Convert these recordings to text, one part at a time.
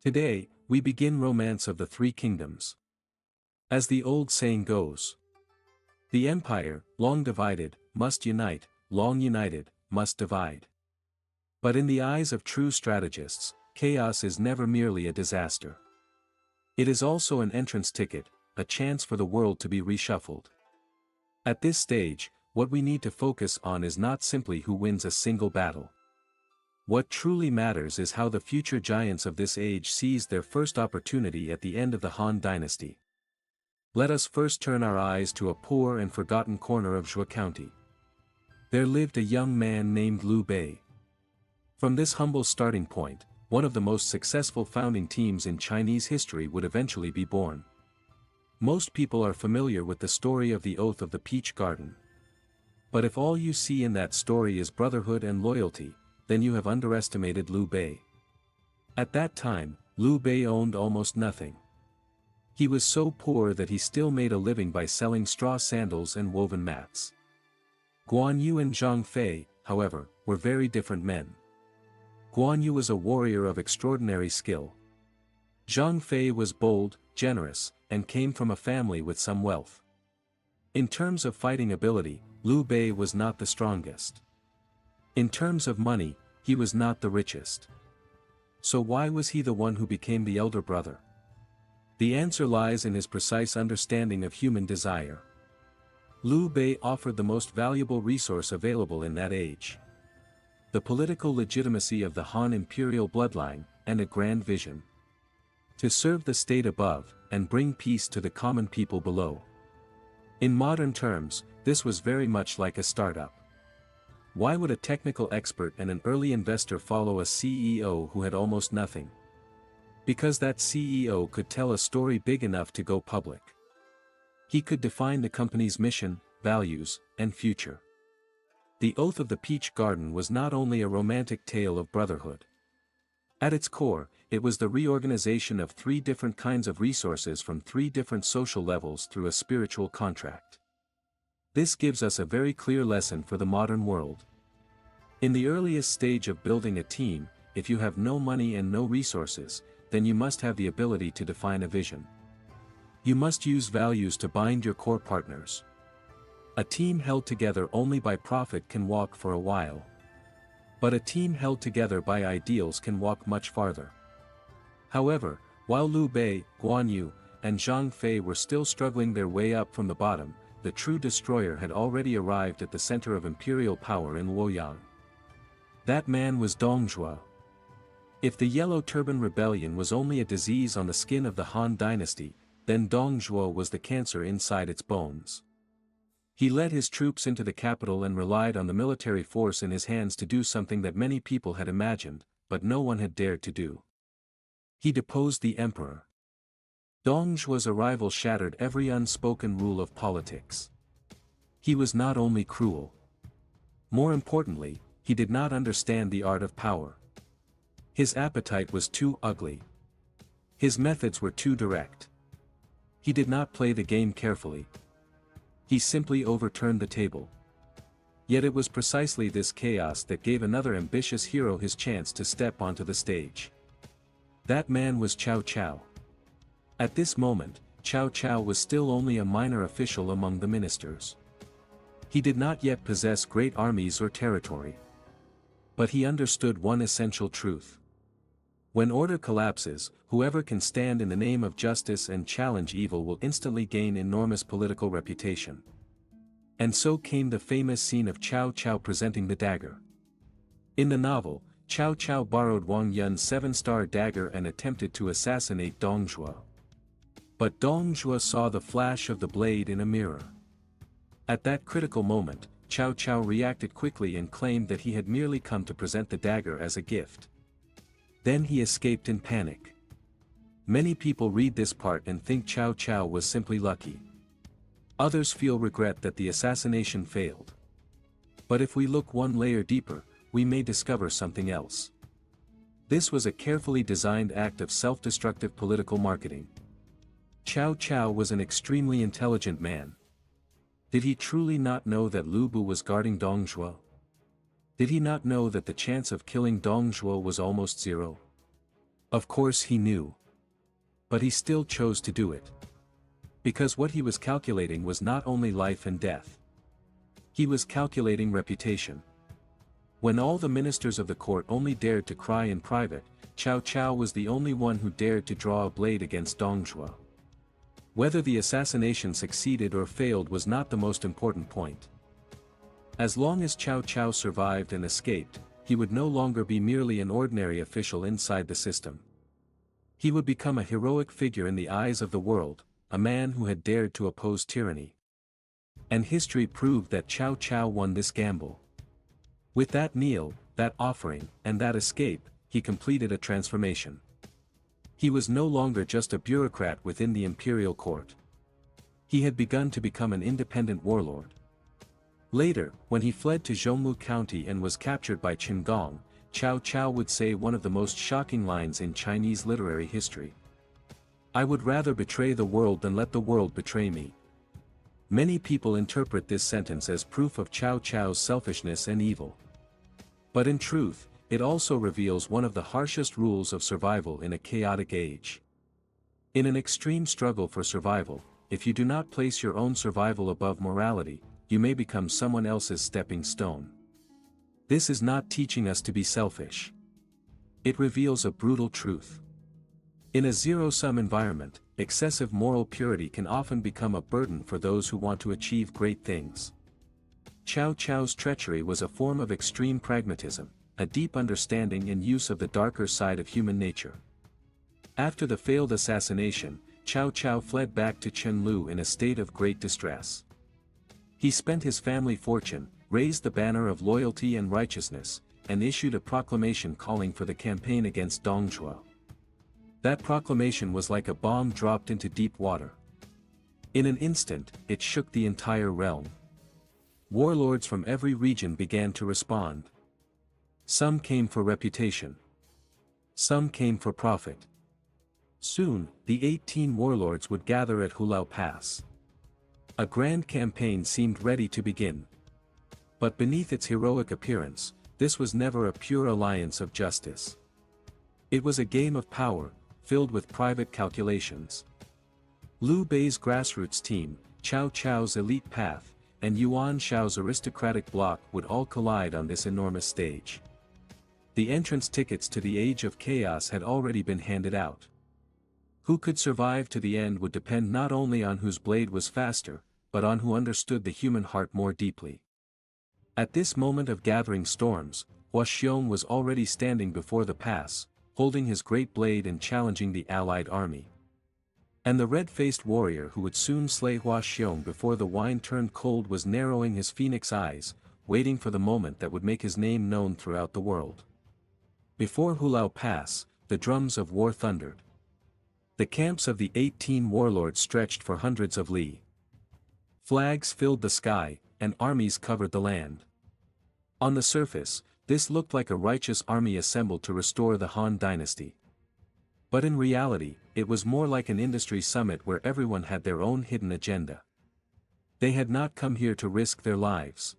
Today, we begin Romance of the Three Kingdoms. As the old saying goes, the empire, long divided, must unite, long united, must divide. But in the eyes of true strategists, chaos is never merely a disaster. It is also an entrance ticket, a chance for the world to be reshuffled. At this stage, what we need to focus on is not simply who wins a single battle. What truly matters is how the future giants of this age seized their first opportunity at the end of the Han Dynasty. Let us first turn our eyes to a poor and forgotten corner of Zhuo County. There lived a young man named Liu Bei. From this humble starting point, one of the most successful founding teams in Chinese history would eventually be born. Most people are familiar with the story of the Oath of the Peach Garden. But if all you see in that story is brotherhood and loyalty, then you have underestimated Liu Bei. At that time, Liu Bei owned almost nothing. He was so poor that he still made a living by selling straw sandals and woven mats. Guan Yu and Zhang Fei, however, were very different men. Guan Yu was a warrior of extraordinary skill. Zhang Fei was bold, generous, and came from a family with some wealth. In terms of fighting ability, Liu Bei was not the strongest. In terms of money, he was not the richest. So why was he the one who became the elder brother? The answer lies in his precise understanding of human desire. Liu Bei offered the most valuable resource available in that age: the political legitimacy of the Han imperial bloodline, and a grand vision to serve the state above, and bring peace to the common people below. In modern terms, this was very much like a startup. Why would a technical expert and an early investor follow a CEO who had almost nothing? Because that CEO could tell a story big enough to go public. He could define the company's mission, values, and future. The Oath of the Peach Garden was not only a romantic tale of brotherhood. At its core, it was the reorganization of three different kinds of resources from three different social levels through a spiritual contract. This gives us a very clear lesson for the modern world. In the earliest stage of building a team, if you have no money and no resources, then you must have the ability to define a vision. You must use values to bind your core partners. A team held together only by profit can walk for a while. But a team held together by ideals can walk much farther. However, while Liu Bei, Guan Yu, and Zhang Fei were still struggling their way up from the bottom, the true destroyer had already arrived at the center of imperial power in Luoyang. That man was Dong Zhuo. If the Yellow Turban Rebellion was only a disease on the skin of the Han Dynasty, then Dong Zhuo was the cancer inside its bones. He led his troops into the capital and relied on the military force in his hands to do something that many people had imagined, but no one had dared to do. He deposed the emperor. Dong Zhuo's arrival shattered every unspoken rule of politics. He was not only cruel. More importantly, he did not understand the art of power. His appetite was too ugly. His methods were too direct. He did not play the game carefully. He simply overturned the table. Yet it was precisely this chaos that gave another ambitious hero his chance to step onto the stage. That man was Cao Cao. At this moment, Cao Cao was still only a minor official among the ministers. He did not yet possess great armies or territory. But he understood one essential truth. When order collapses, whoever can stand in the name of justice and challenge evil will instantly gain enormous political reputation. And so came the famous scene of Cao Cao presenting the dagger. In the novel, Cao Cao borrowed Wang Yun's 7-star dagger and attempted to assassinate Dong Zhuo. But Dong Zhuo saw the flash of the blade in a mirror. At that critical moment, Cao Cao reacted quickly and claimed that he had merely come to present the dagger as a gift. Then he escaped in panic. Many people read this part and think Cao Cao was simply lucky. Others feel regret that the assassination failed. But if we look one layer deeper, we may discover something else. This was a carefully designed act of self-destructive political marketing. Cao Cao was an extremely intelligent man. Did he truly not know that Lu Bu was guarding Dong Zhuo? Did he not know that the chance of killing Dong Zhuo was almost zero? Of course he knew. But he still chose to do it. Because what he was calculating was not only life and death. He was calculating reputation. When all the ministers of the court only dared to cry in private, Cao Cao was the only one who dared to draw a blade against Dong Zhuo. Whether the assassination succeeded or failed was not the most important point. As long as Cao Cao survived and escaped, he would no longer be merely an ordinary official inside the system. He would become a heroic figure in the eyes of the world, a man who had dared to oppose tyranny. And history proved that Cao Cao won this gamble. With that meal, that offering, and that escape, he completed a transformation. He was no longer just a bureaucrat within the imperial court. He had begun to become an independent warlord. Later, when he fled to Zhongmu County and was captured by Qin Gong, Cao Cao would say one of the most shocking lines in Chinese literary history. "I would rather betray the world than let the world betray me." Many people interpret this sentence as proof of Cao Cao's selfishness and evil. But in truth, it also reveals one of the harshest rules of survival in a chaotic age. In an extreme struggle for survival, if you do not place your own survival above morality, you may become someone else's stepping stone. This is not teaching us to be selfish. It reveals a brutal truth. In a zero-sum environment, excessive moral purity can often become a burden for those who want to achieve great things. Cao Cao's treachery was a form of extreme pragmatism, a deep understanding and use of the darker side of human nature. After the failed assassination, Cao Cao fled back to Chenlu in a state of great distress. He spent his family fortune, raised the banner of loyalty and righteousness, and issued a proclamation calling for the campaign against Dong Zhuo. That proclamation was like a bomb dropped into deep water. In an instant, it shook the entire realm. Warlords from every region began to respond. Some came for reputation. Some came for profit. Soon, the 18 warlords would gather at Hulao Pass. A grand campaign seemed ready to begin. But beneath its heroic appearance, this was never a pure alliance of justice. It was a game of power, filled with private calculations. Liu Bei's grassroots team, Cao Cao's elite path, and Yuan Shao's aristocratic bloc would all collide on this enormous stage. The entrance tickets to the Age of Chaos had already been handed out. Who could survive to the end would depend not only on whose blade was faster, but on who understood the human heart more deeply. At this moment of gathering storms, Hua Xiong was already standing before the pass, holding his great blade and challenging the allied army. And the red-faced warrior who would soon slay Hua Xiong before the wine turned cold was narrowing his phoenix eyes, waiting for the moment that would make his name known throughout the world. Before Hulao Pass, the drums of war thundered. The camps of the 18 warlords stretched for hundreds of li. Flags filled the sky, and armies covered the land. On the surface, this looked like a righteous army assembled to restore the Han Dynasty. But in reality, it was more like an industry summit where everyone had their own hidden agenda. They had not come here to risk their lives.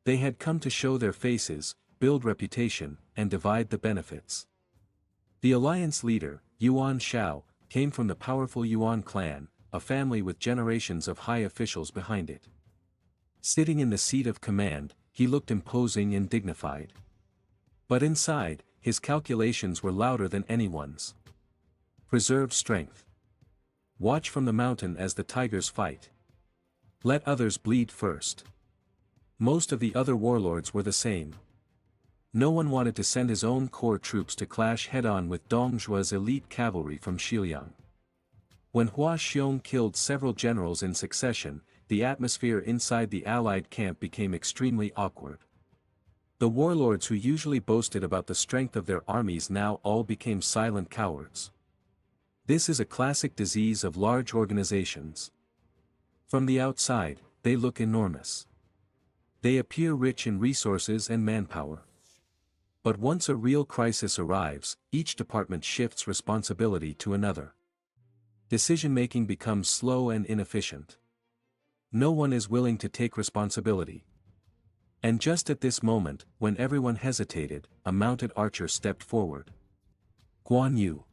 They had come to show their faces, build reputation, and divide the benefits. The alliance leader, Yuan Shao, came from the powerful Yuan clan, a family with generations of high officials behind it. Sitting in the seat of command, he looked imposing and dignified. But inside, his calculations were louder than anyone's. Preserve strength. Watch from the mountain as the tigers fight. Let others bleed first. Most of the other warlords were the same. No one wanted to send his own core troops to clash head-on with Dong Zhuo's elite cavalry from Xiliang. When Hua Xiong killed several generals in succession, the atmosphere inside the allied camp became extremely awkward. The warlords who usually boasted about the strength of their armies now all became silent cowards. This is a classic disease of large organizations. From the outside, they look enormous. They appear rich in resources and manpower. But once a real crisis arrives, each department shifts responsibility to another. Decision-making becomes slow and inefficient. No one is willing to take responsibility. And just at this moment, when everyone hesitated, a mounted archer stepped forward. Guan Yu.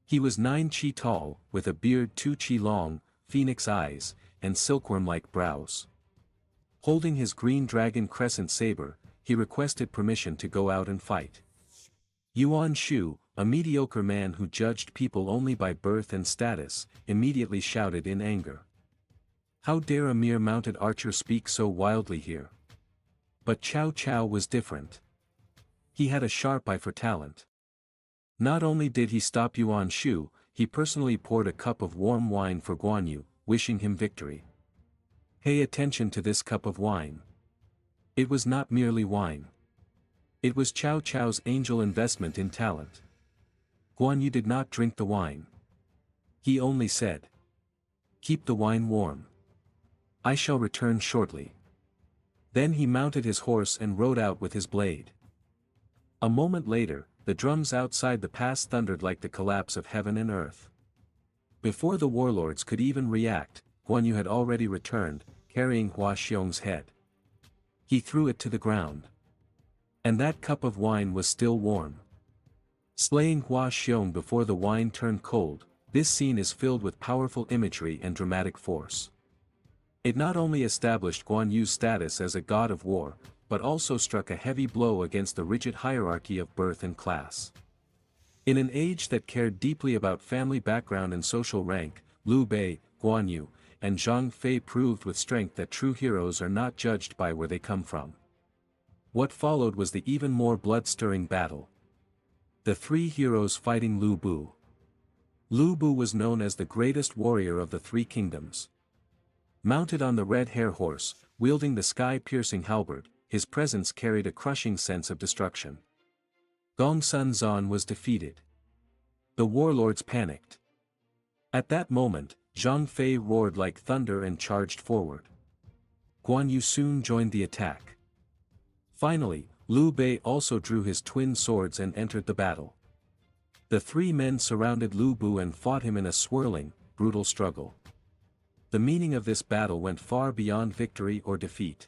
He was 9 chi tall, with a beard 2 chi long, phoenix eyes, and silkworm-like brows. Holding his green dragon crescent saber, he requested permission to go out and fight. Yuan Shu, a mediocre man who judged people only by birth and status, immediately shouted in anger. How dare a mere mounted archer speak so wildly here? But Cao Cao was different. He had a sharp eye for talent. Not only did he stop Yuan Shu, he personally poured a cup of warm wine for Guan Yu, wishing him victory. Pay attention to this cup of wine. It was not merely wine. It was Cao Cao's angel investment in talent. Guan Yu did not drink the wine. He only said, "Keep the wine warm. I shall return shortly." Then he mounted his horse and rode out with his blade. A moment later, the drums outside the pass thundered like the collapse of heaven and earth. Before the warlords could even react, Guan Yu had already returned, carrying Hua Xiong's head. He threw it to the ground. And that cup of wine was still warm. Slaying Hua Xiong before the wine turned cold, this scene is filled with powerful imagery and dramatic force. It not only established Guan Yu's status as a god of war, but also struck a heavy blow against the rigid hierarchy of birth and class. In an age that cared deeply about family background and social rank, Liu Bei, Guan Yu, and Zhang Fei proved with strength that true heroes are not judged by where they come from. What followed was the even more blood-stirring battle. The three heroes fighting Lu Bu. Lu Bu was known as the greatest warrior of the three kingdoms. Mounted on the red hare horse, wielding the sky-piercing halberd, his presence carried a crushing sense of destruction. Gongsun Zan was defeated. The warlords panicked. At that moment, Zhang Fei roared like thunder and charged forward. Guan Yu soon joined the attack. Finally, Liu Bei also drew his twin swords and entered the battle. The three men surrounded Lu Bu and fought him in a swirling, brutal struggle. The meaning of this battle went far beyond victory or defeat.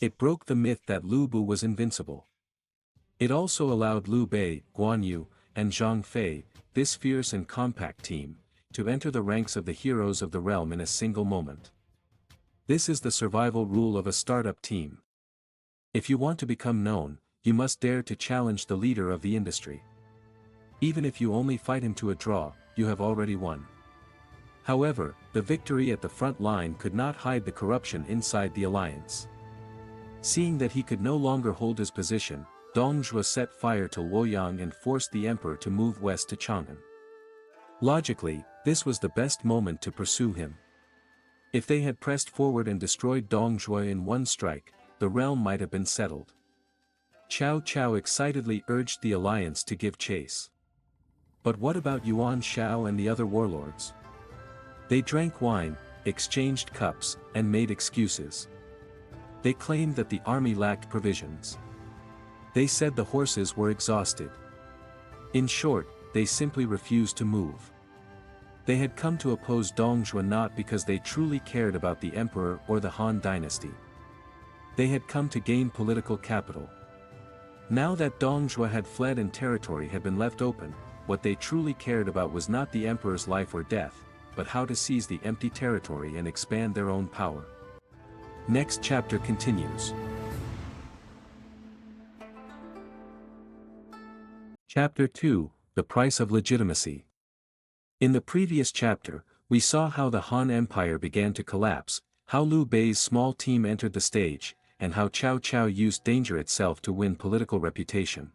It broke the myth that Lu Bu was invincible. It also allowed Liu Bei, Guan Yu, and Zhang Fei, this fierce and compact team, to enter the ranks of the heroes of the realm in a single moment. This is the survival rule of a startup team. If you want to become known, you must dare to challenge the leader of the industry. Even if you only fight him to a draw, you have already won. However, the victory at the front line could not hide the corruption inside the alliance. Seeing that he could no longer hold his position, Dong Zhuo set fire to Luoyang and forced the emperor to move west to Chang'an. Logically, this was the best moment to pursue him. If they had pressed forward and destroyed Dong Zhuo in one strike, the realm might have been settled. Cao Cao excitedly urged the alliance to give chase. But what about Yuan Shao and the other warlords? They drank wine, exchanged cups, and made excuses. They claimed that the army lacked provisions. They said the horses were exhausted. In short, they simply refused to move. They had come to oppose Dong Zhuo not because they truly cared about the emperor or the Han Dynasty. They had come to gain political capital. Now that Dong Zhuo had fled and territory had been left open, what they truly cared about was not the emperor's life or death, but how to seize the empty territory and expand their own power. Next chapter continues. Chapter 2, The Price of Legitimacy. In the previous chapter, we saw how the Han Empire began to collapse, how Liu Bei's small team entered the stage, and how Cao Cao used danger itself to win political reputation.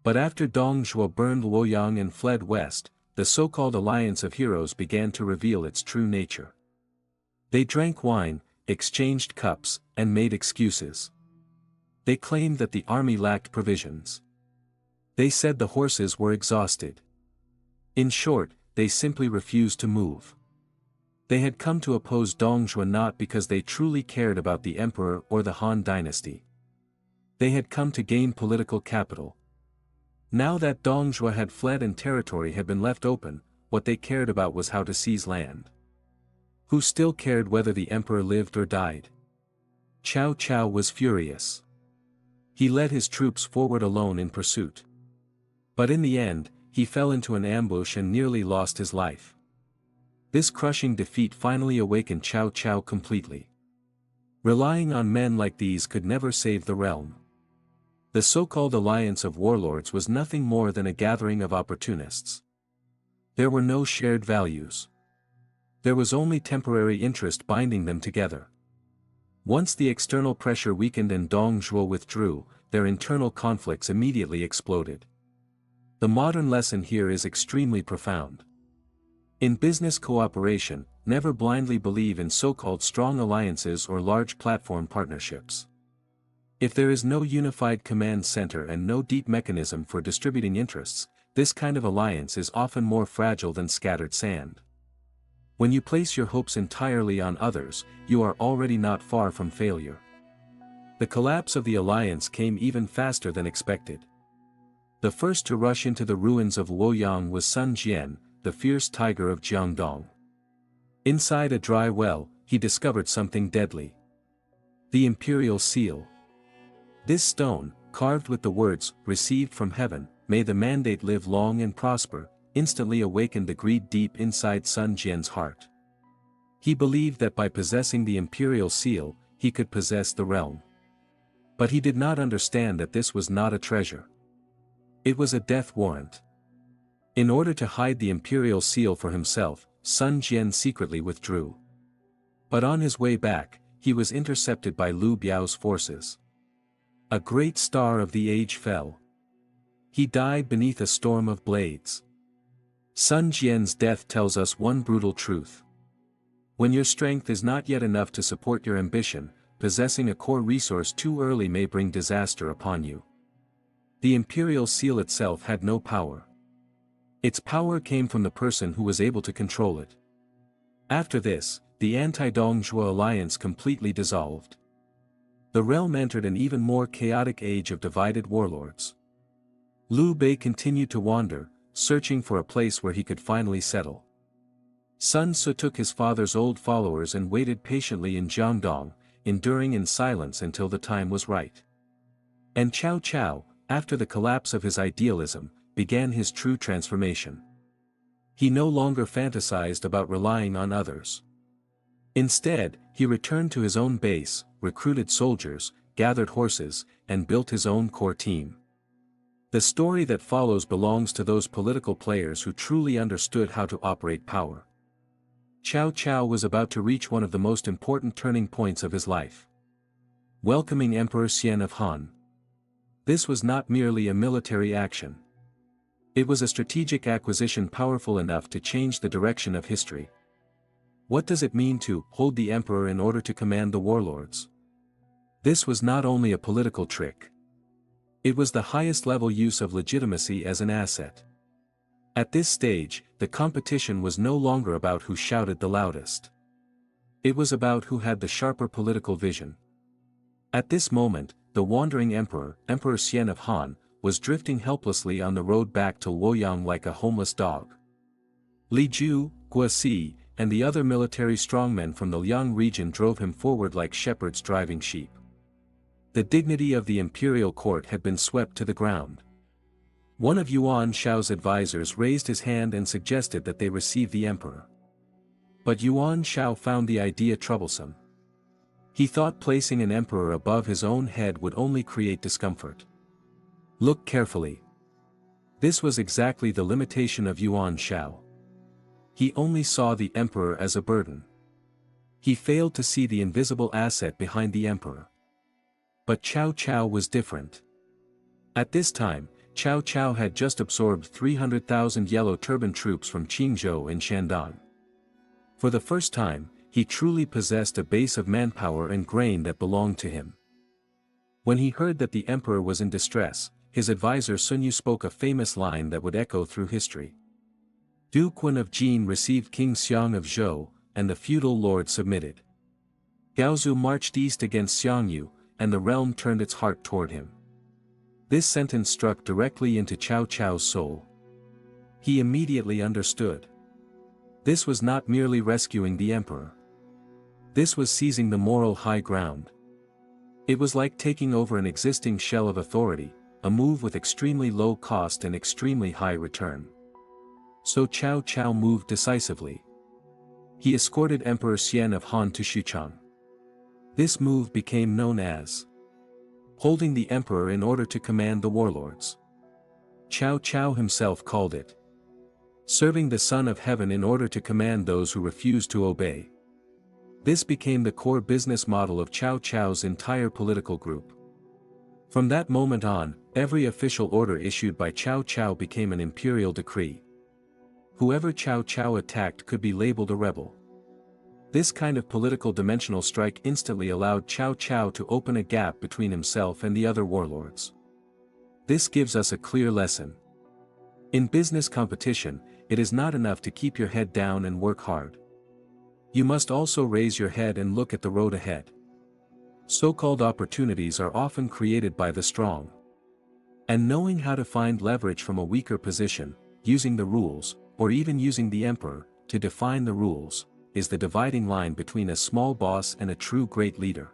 But after Dong Zhuo burned Luoyang and fled west, the so-called alliance of heroes began to reveal its true nature. They drank wine, exchanged cups, and made excuses. They claimed that the army lacked provisions. They said the horses were exhausted. In short, they simply refused to move. They had come to oppose Dong Zhuo not because they truly cared about the emperor or the Han Dynasty. They had come to gain political capital. Now that Dong Zhuo had fled and territory had been left open, what they cared about was how to seize land. Who still cared whether the emperor lived or died? Cao Cao was furious. He led his troops forward alone in pursuit. But in the end, he fell into an ambush and nearly lost his life. This crushing defeat finally awakened Cao Cao completely. Relying on men like these could never save the realm. The so-called alliance of warlords was nothing more than a gathering of opportunists. There were no shared values. There was only temporary interest binding them together. Once the external pressure weakened and Dong Zhuo withdrew, their internal conflicts immediately exploded. The modern lesson here is extremely profound. In business cooperation, never blindly believe in so-called strong alliances or large platform partnerships. If there is no unified command center and no deep mechanism for distributing interests, this kind of alliance is often more fragile than scattered sand. When you place your hopes entirely on others, you are already not far from failure. The collapse of the alliance came even faster than expected. The first to rush into the ruins of Luoyang was Sun Jian, the fierce tiger of Jiangdong. Inside a dry well, he discovered something deadly. The imperial seal. This stone, carved with the words, "Received from heaven, may the mandate live long and prosper," instantly awakened the greed deep inside Sun Jian's heart. He believed that by possessing the imperial seal, he could possess the realm. But he did not understand that this was not a treasure. It was a death warrant. In order to hide the imperial seal for himself, Sun Jian secretly withdrew. But on his way back, he was intercepted by Liu Biao's forces. A great star of the age fell. He died beneath a storm of blades. Sun Jian's death tells us one brutal truth. When your strength is not yet enough to support your ambition, possessing a core resource too early may bring disaster upon you. The imperial seal itself had no power. Its power came from the person who was able to control it. After this, the anti-Dong Zhuo alliance completely dissolved. The realm entered an even more chaotic age of divided warlords. Liu Bei continued to wander, searching for a place where he could finally settle. Sun Ce took his father's old followers and waited patiently in Jiangdong, enduring in silence until the time was right. And Cao Cao, after the collapse of his idealism, began his true transformation. He no longer fantasized about relying on others. Instead, he returned to his own base, recruited soldiers, gathered horses, and built his own core team. The story that follows belongs to those political players who truly understood how to operate power. Cao Cao was about to reach one of the most important turning points of his life. Welcoming Emperor Xian of Han. This was not merely a military action. It was a strategic acquisition powerful enough to change the direction of history. What does it mean to hold the emperor in order to command the warlords? This was not only a political trick. It was the highest level use of legitimacy as an asset. At this stage, the competition was no longer about who shouted the loudest. It was about who had the sharper political vision. At this moment, the wandering emperor, Emperor Xian of Han, was drifting helplessly on the road back to Luoyang like a homeless dog. Li Ju, Guosi, and the other military strongmen from the Liang region drove him forward like shepherds driving sheep. The dignity of the imperial court had been swept to the ground. One of Yuan Shao's advisors raised his hand and suggested that they receive the emperor. But Yuan Shao found the idea troublesome. He thought placing an emperor above his own head would only create discomfort. Look carefully. This was exactly the limitation of Yuan Shao. He only saw the emperor as a burden. He failed to see the invisible asset behind the emperor. But Cao Cao was different. At this time, Cao Cao had just absorbed 300,000 yellow turban troops from Qingzhou and Shandong. For the first time, he truly possessed a base of manpower and grain that belonged to him. When he heard that the emperor was in distress, his advisor Sun Yu spoke a famous line that would echo through history. Du Quan of Jin received King Xiang of Zhou, and the feudal lord submitted. Gaozu marched east against Xiangyu, and the realm turned its heart toward him. This sentence struck directly into Cao Cao's soul. He immediately understood. This was not merely rescuing the emperor. This was seizing the moral high ground. It was like taking over an existing shell of authority, a move with extremely low cost and extremely high return. So Cao Cao moved decisively. He escorted Emperor Xian of Han to Xuchang. This move became known as holding the emperor in order to command the warlords. Cao Cao himself called it serving the Son of Heaven in order to command those who refuse to obey. This became the core business model of Cao Cao's entire political group. From that moment on, every official order issued by Cao Cao became an imperial decree. Whoever Cao Cao attacked could be labeled a rebel. This kind of political dimensional strike instantly allowed Cao Cao to open a gap between himself and the other warlords. This gives us a clear lesson. In business competition, it is not enough to keep your head down and work hard. You must also raise your head and look at the road ahead. So-called opportunities are often created by the strong. And knowing how to find leverage from a weaker position, using the rules, or even using the emperor, to define the rules, is the dividing line between a small boss and a true great leader.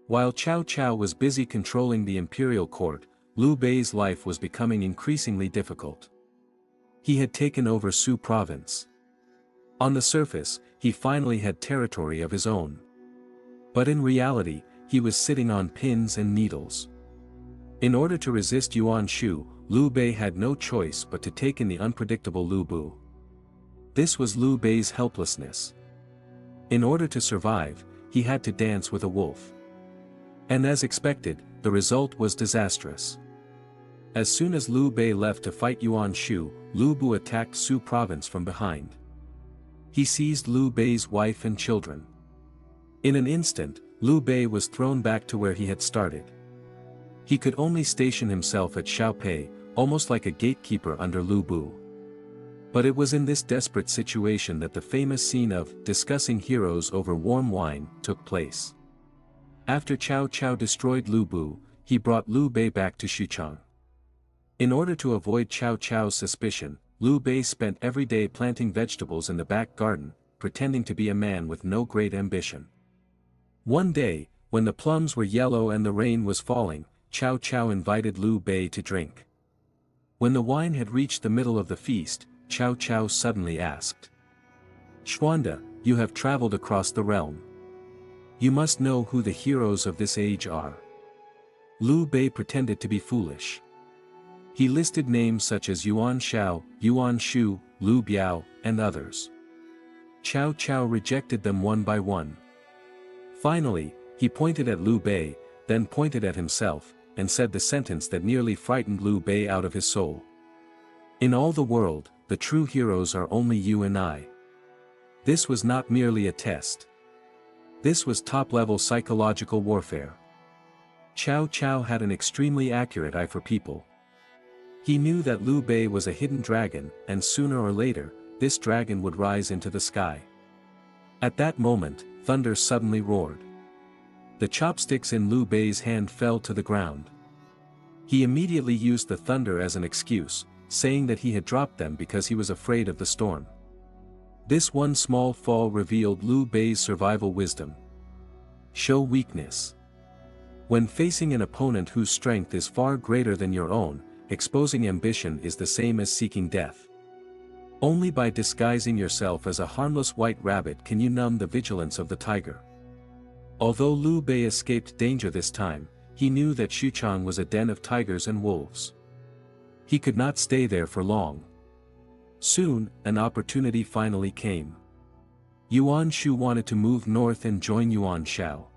While Cao Cao was busy controlling the imperial court, Liu Bei's life was becoming increasingly difficult. He had taken over Su province. On the surface, he finally had territory of his own. But in reality, he was sitting on pins and needles. In order to resist Yuan Shu, Liu Bei had no choice but to take in the unpredictable Lu Bu. This was Liu Bei's helplessness. In order to survive, he had to dance with a wolf. And as expected, the result was disastrous. As soon as Liu Bei left to fight Yuan Shu, Lu Bu attacked Su province from behind. He seized Liu Bei's wife and children. In an instant, Liu Bei was thrown back to where he had started. He could only station himself at Xiaopei, almost like a gatekeeper under Lu Bu. But it was in this desperate situation that the famous scene of discussing heroes over warm wine took place. After Cao Cao destroyed Lu Bu, he brought Liu Bei back to Xuchang. In order to avoid Cao Cao's suspicion, Liu Bei spent every day planting vegetables in the back garden, pretending to be a man with no great ambition. One day, when the plums were yellow and the rain was falling, Cao Cao invited Liu Bei to drink. When the wine had reached the middle of the feast, Cao Cao suddenly asked, "Xuanda, you have traveled across the realm. You must know who the heroes of this age are." Liu Bei pretended to be foolish. He listed names such as Yuan Shao, Yuan Shu, Liu Biao, and others. Cao Cao rejected them one by one. Finally, he pointed at Liu Bei, then pointed at himself, and said the sentence that nearly frightened Liu Bei out of his soul. "In all the world, the true heroes are only you and I." This was not merely a test. This was top-level psychological warfare. Cao Cao had an extremely accurate eye for people. He knew that Liu Bei was a hidden dragon, and sooner or later, this dragon would rise into the sky. At that moment, thunder suddenly roared. The chopsticks in Liu Bei's hand fell to the ground. He immediately used the thunder as an excuse, saying that he had dropped them because he was afraid of the storm. This one small fall revealed Liu Bei's survival wisdom. Show weakness. When facing an opponent whose strength is far greater than your own, exposing ambition is the same as seeking death. Only by disguising yourself as a harmless white rabbit can you numb the vigilance of the tiger. Although Liu Bei escaped danger this time, he knew that Xuchang was a den of tigers and wolves. He could not stay there for long. Soon, an opportunity finally came. Yuan Shu wanted to move north and join Yuan Shao.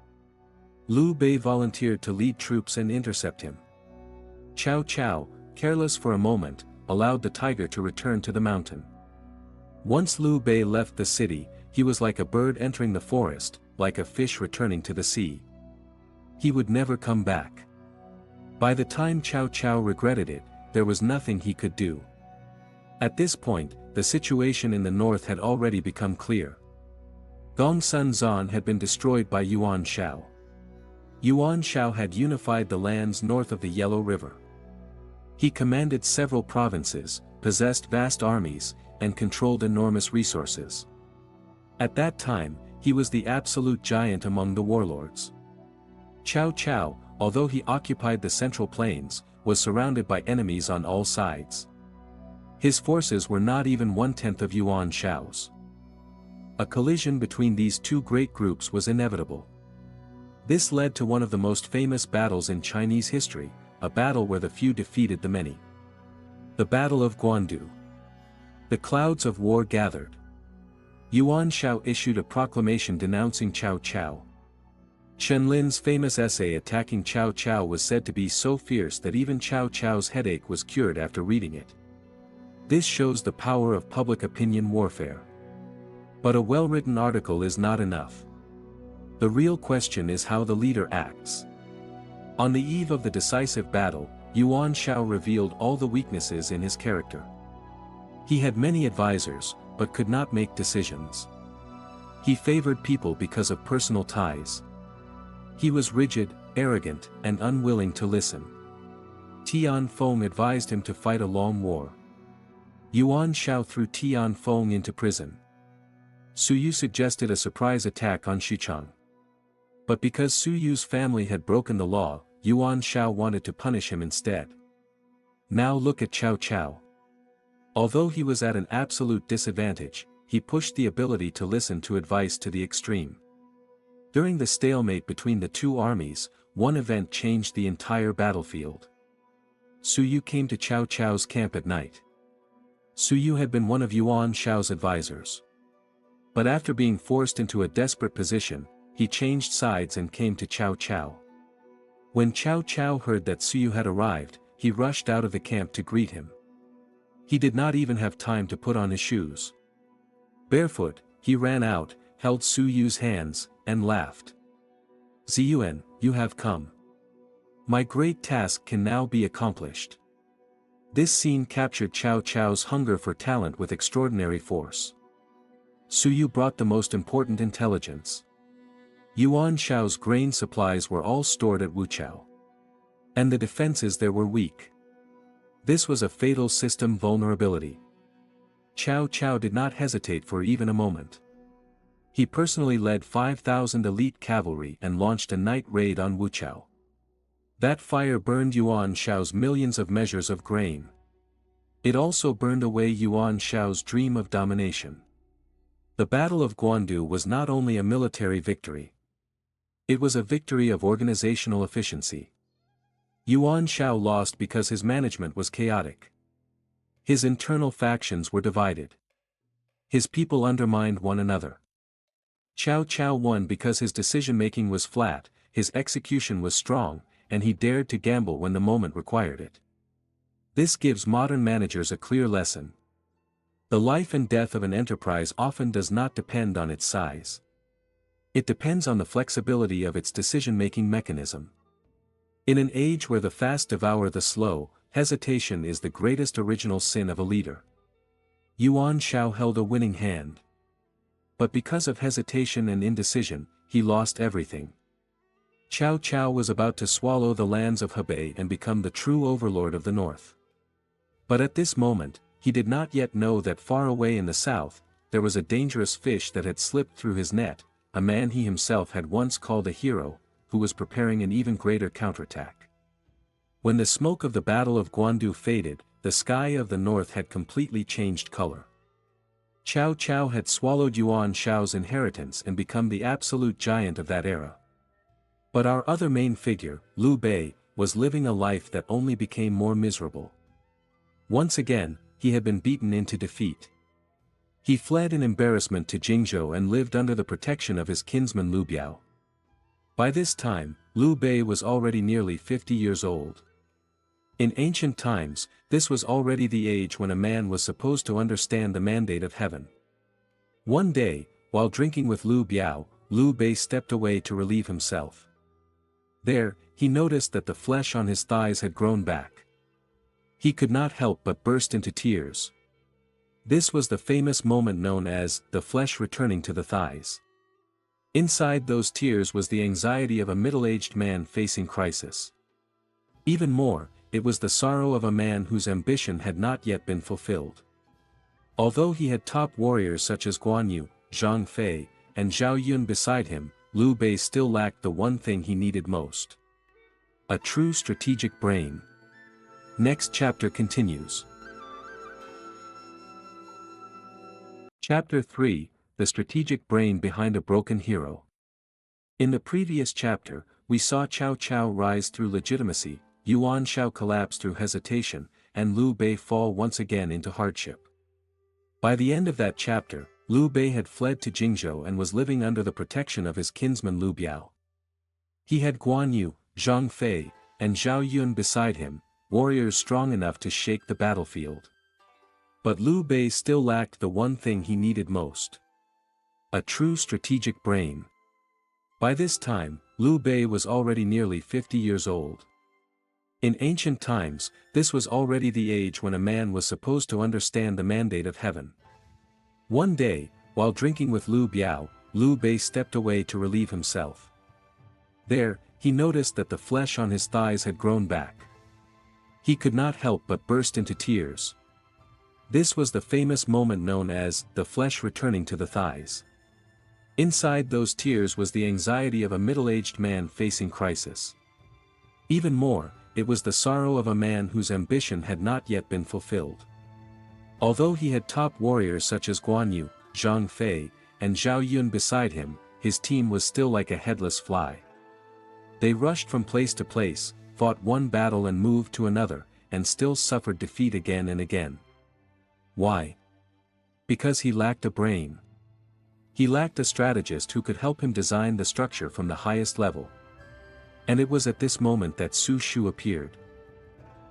Liu Bei volunteered to lead troops and intercept him. Cao Cao, careless for a moment, allowed the tiger to return to the mountain. Once Liu Bei left the city, he was like a bird entering the forest, like a fish returning to the sea. He would never come back. By the time Cao Cao regretted it, there was nothing he could do. At this point, the situation in the north had already become clear. Gongsun Zan had been destroyed by Yuan Shao. Yuan Shao had unified the lands north of the Yellow River. He commanded several provinces, possessed vast armies, and controlled enormous resources. At that time, he was the absolute giant among the warlords. Cao Cao, although he occupied the central plains, was surrounded by enemies on all sides. His forces were not even 1/10 of Yuan Shao's. A collision between these two great groups was inevitable. This led to one of the most famous battles in Chinese history, a battle where the few defeated the many. The Battle of Guandu. The clouds of war gathered. Yuan Shao issued a proclamation denouncing Cao Cao. Chen Lin's famous essay attacking Cao Cao was said to be so fierce that even Cao Cao's headache was cured after reading it. This shows the power of public opinion warfare. But a well-written article is not enough. The real question is how the leader acts. On the eve of the decisive battle, Yuan Shao revealed all the weaknesses in his character. He had many advisors, but could not make decisions. He favored people because of personal ties. He was rigid, arrogant, and unwilling to listen. Tian Feng advised him to fight a long war. Yuan Shao threw Tian Feng into prison. Su Yu suggested a surprise attack on Xichang. But because Su Yu's family had broken the law, Yuan Shao wanted to punish him instead. Now look at Cao Cao. Although he was at an absolute disadvantage, he pushed the ability to listen to advice to the extreme. During the stalemate between the two armies, one event changed the entire battlefield. Su Yu came to Cao Cao's camp at night. Su Yu had been one of Yuan Shao's advisors. But after being forced into a desperate position, he changed sides and came to Cao Cao. When Cao Cao heard that Su Yu had arrived, he rushed out of the camp to greet him. He did not even have time to put on his shoes. Barefoot, he ran out, held Su Yu's hands, and laughed. "Ziyuan, you have come. My great task can now be accomplished." This scene captured Cao Cao's hunger for talent with extraordinary force. Su Yu brought the most important intelligence. Yuan Shao's grain supplies were all stored at Wuchao. And the defenses there were weak. This was a fatal system vulnerability. Cao Cao did not hesitate for even a moment. He personally led 5,000 elite cavalry and launched a night raid on Wuchao. That fire burned Yuan Shao's millions of measures of grain. It also burned away Yuan Shao's dream of domination. The Battle of Guandu was not only a military victory. It was a victory of organizational efficiency. Yuan Shao lost because his management was chaotic. His internal factions were divided. His people undermined one another. Cao Cao won because his decision-making was flat, his execution was strong, and he dared to gamble when the moment required it. This gives modern managers a clear lesson. The life and death of an enterprise often does not depend on its size. It depends on the flexibility of its decision-making mechanism. In an age where the fast devour the slow, hesitation is the greatest original sin of a leader. Yuan Shao held a winning hand. But because of hesitation and indecision, he lost everything. Cao Cao was about to swallow the lands of Hebei and become the true overlord of the north. But at this moment, he did not yet know that far away in the south, there was a dangerous fish that had slipped through his net, a man he himself had once called a hero, who was preparing an even greater counterattack. When the smoke of the Battle of Guandu faded, the sky of the north had completely changed color. Cao Cao had swallowed Yuan Shao's inheritance and become the absolute giant of that era. But our other main figure, Liu Bei, was living a life that only became more miserable. Once again, he had been beaten into defeat. He fled in embarrassment to Jingzhou and lived under the protection of his kinsman Liu Biao. By this time, Liu Bei was already nearly 50 years old. In ancient times, this was already the age when a man was supposed to understand the mandate of heaven. One day, while drinking with Liu Biao, Liu Bei stepped away to relieve himself. There, he noticed that the flesh on his thighs had grown back. He could not help but burst into tears. This was the famous moment known as the flesh returning to the thighs. Inside those tears was the anxiety of a middle-aged man facing crisis. Even more, it was the sorrow of a man whose ambition had not yet been fulfilled. Although he had top warriors such as Guan Yu, Zhang Fei, and Zhao Yun beside him, Liu Bei still lacked the one thing he needed most. A true strategic brain. Next chapter continues. Chapter 3, The Strategic Brain Behind a Broken Hero. In the previous chapter, we saw Cao Cao rise through legitimacy, Yuan Shao collapse through hesitation, and Liu Bei fall once again into hardship. By the end of that chapter, Liu Bei had fled to Jingzhou and was living under the protection of his kinsman Liu Biao. He had Guan Yu, Zhang Fei, and Zhao Yun beside him, warriors strong enough to shake the battlefield. But Liu Bei still lacked the one thing he needed most: a true strategic brain. By this time, Liu Bei was already nearly 50 years old. In ancient times, this was already the age when a man was supposed to understand the mandate of heaven. One day, while drinking with Liu Biao, Liu Bei stepped away to relieve himself. There, he noticed that the flesh on his thighs had grown back. He could not help but burst into tears. This was the famous moment known as the flesh returning to the thighs. Inside those tears was the anxiety of a middle-aged man facing crisis. Even more, it was the sorrow of a man whose ambition had not yet been fulfilled. Although he had top warriors such as Guan Yu, Zhang Fei, and Zhao Yun beside him, his team was still like a headless fly. They rushed from place to place, fought one battle and moved to another, and still suffered defeat again and again. Why? Because he lacked a brain. He lacked a strategist who could help him design the structure from the highest level. And it was at this moment that Su Shu appeared.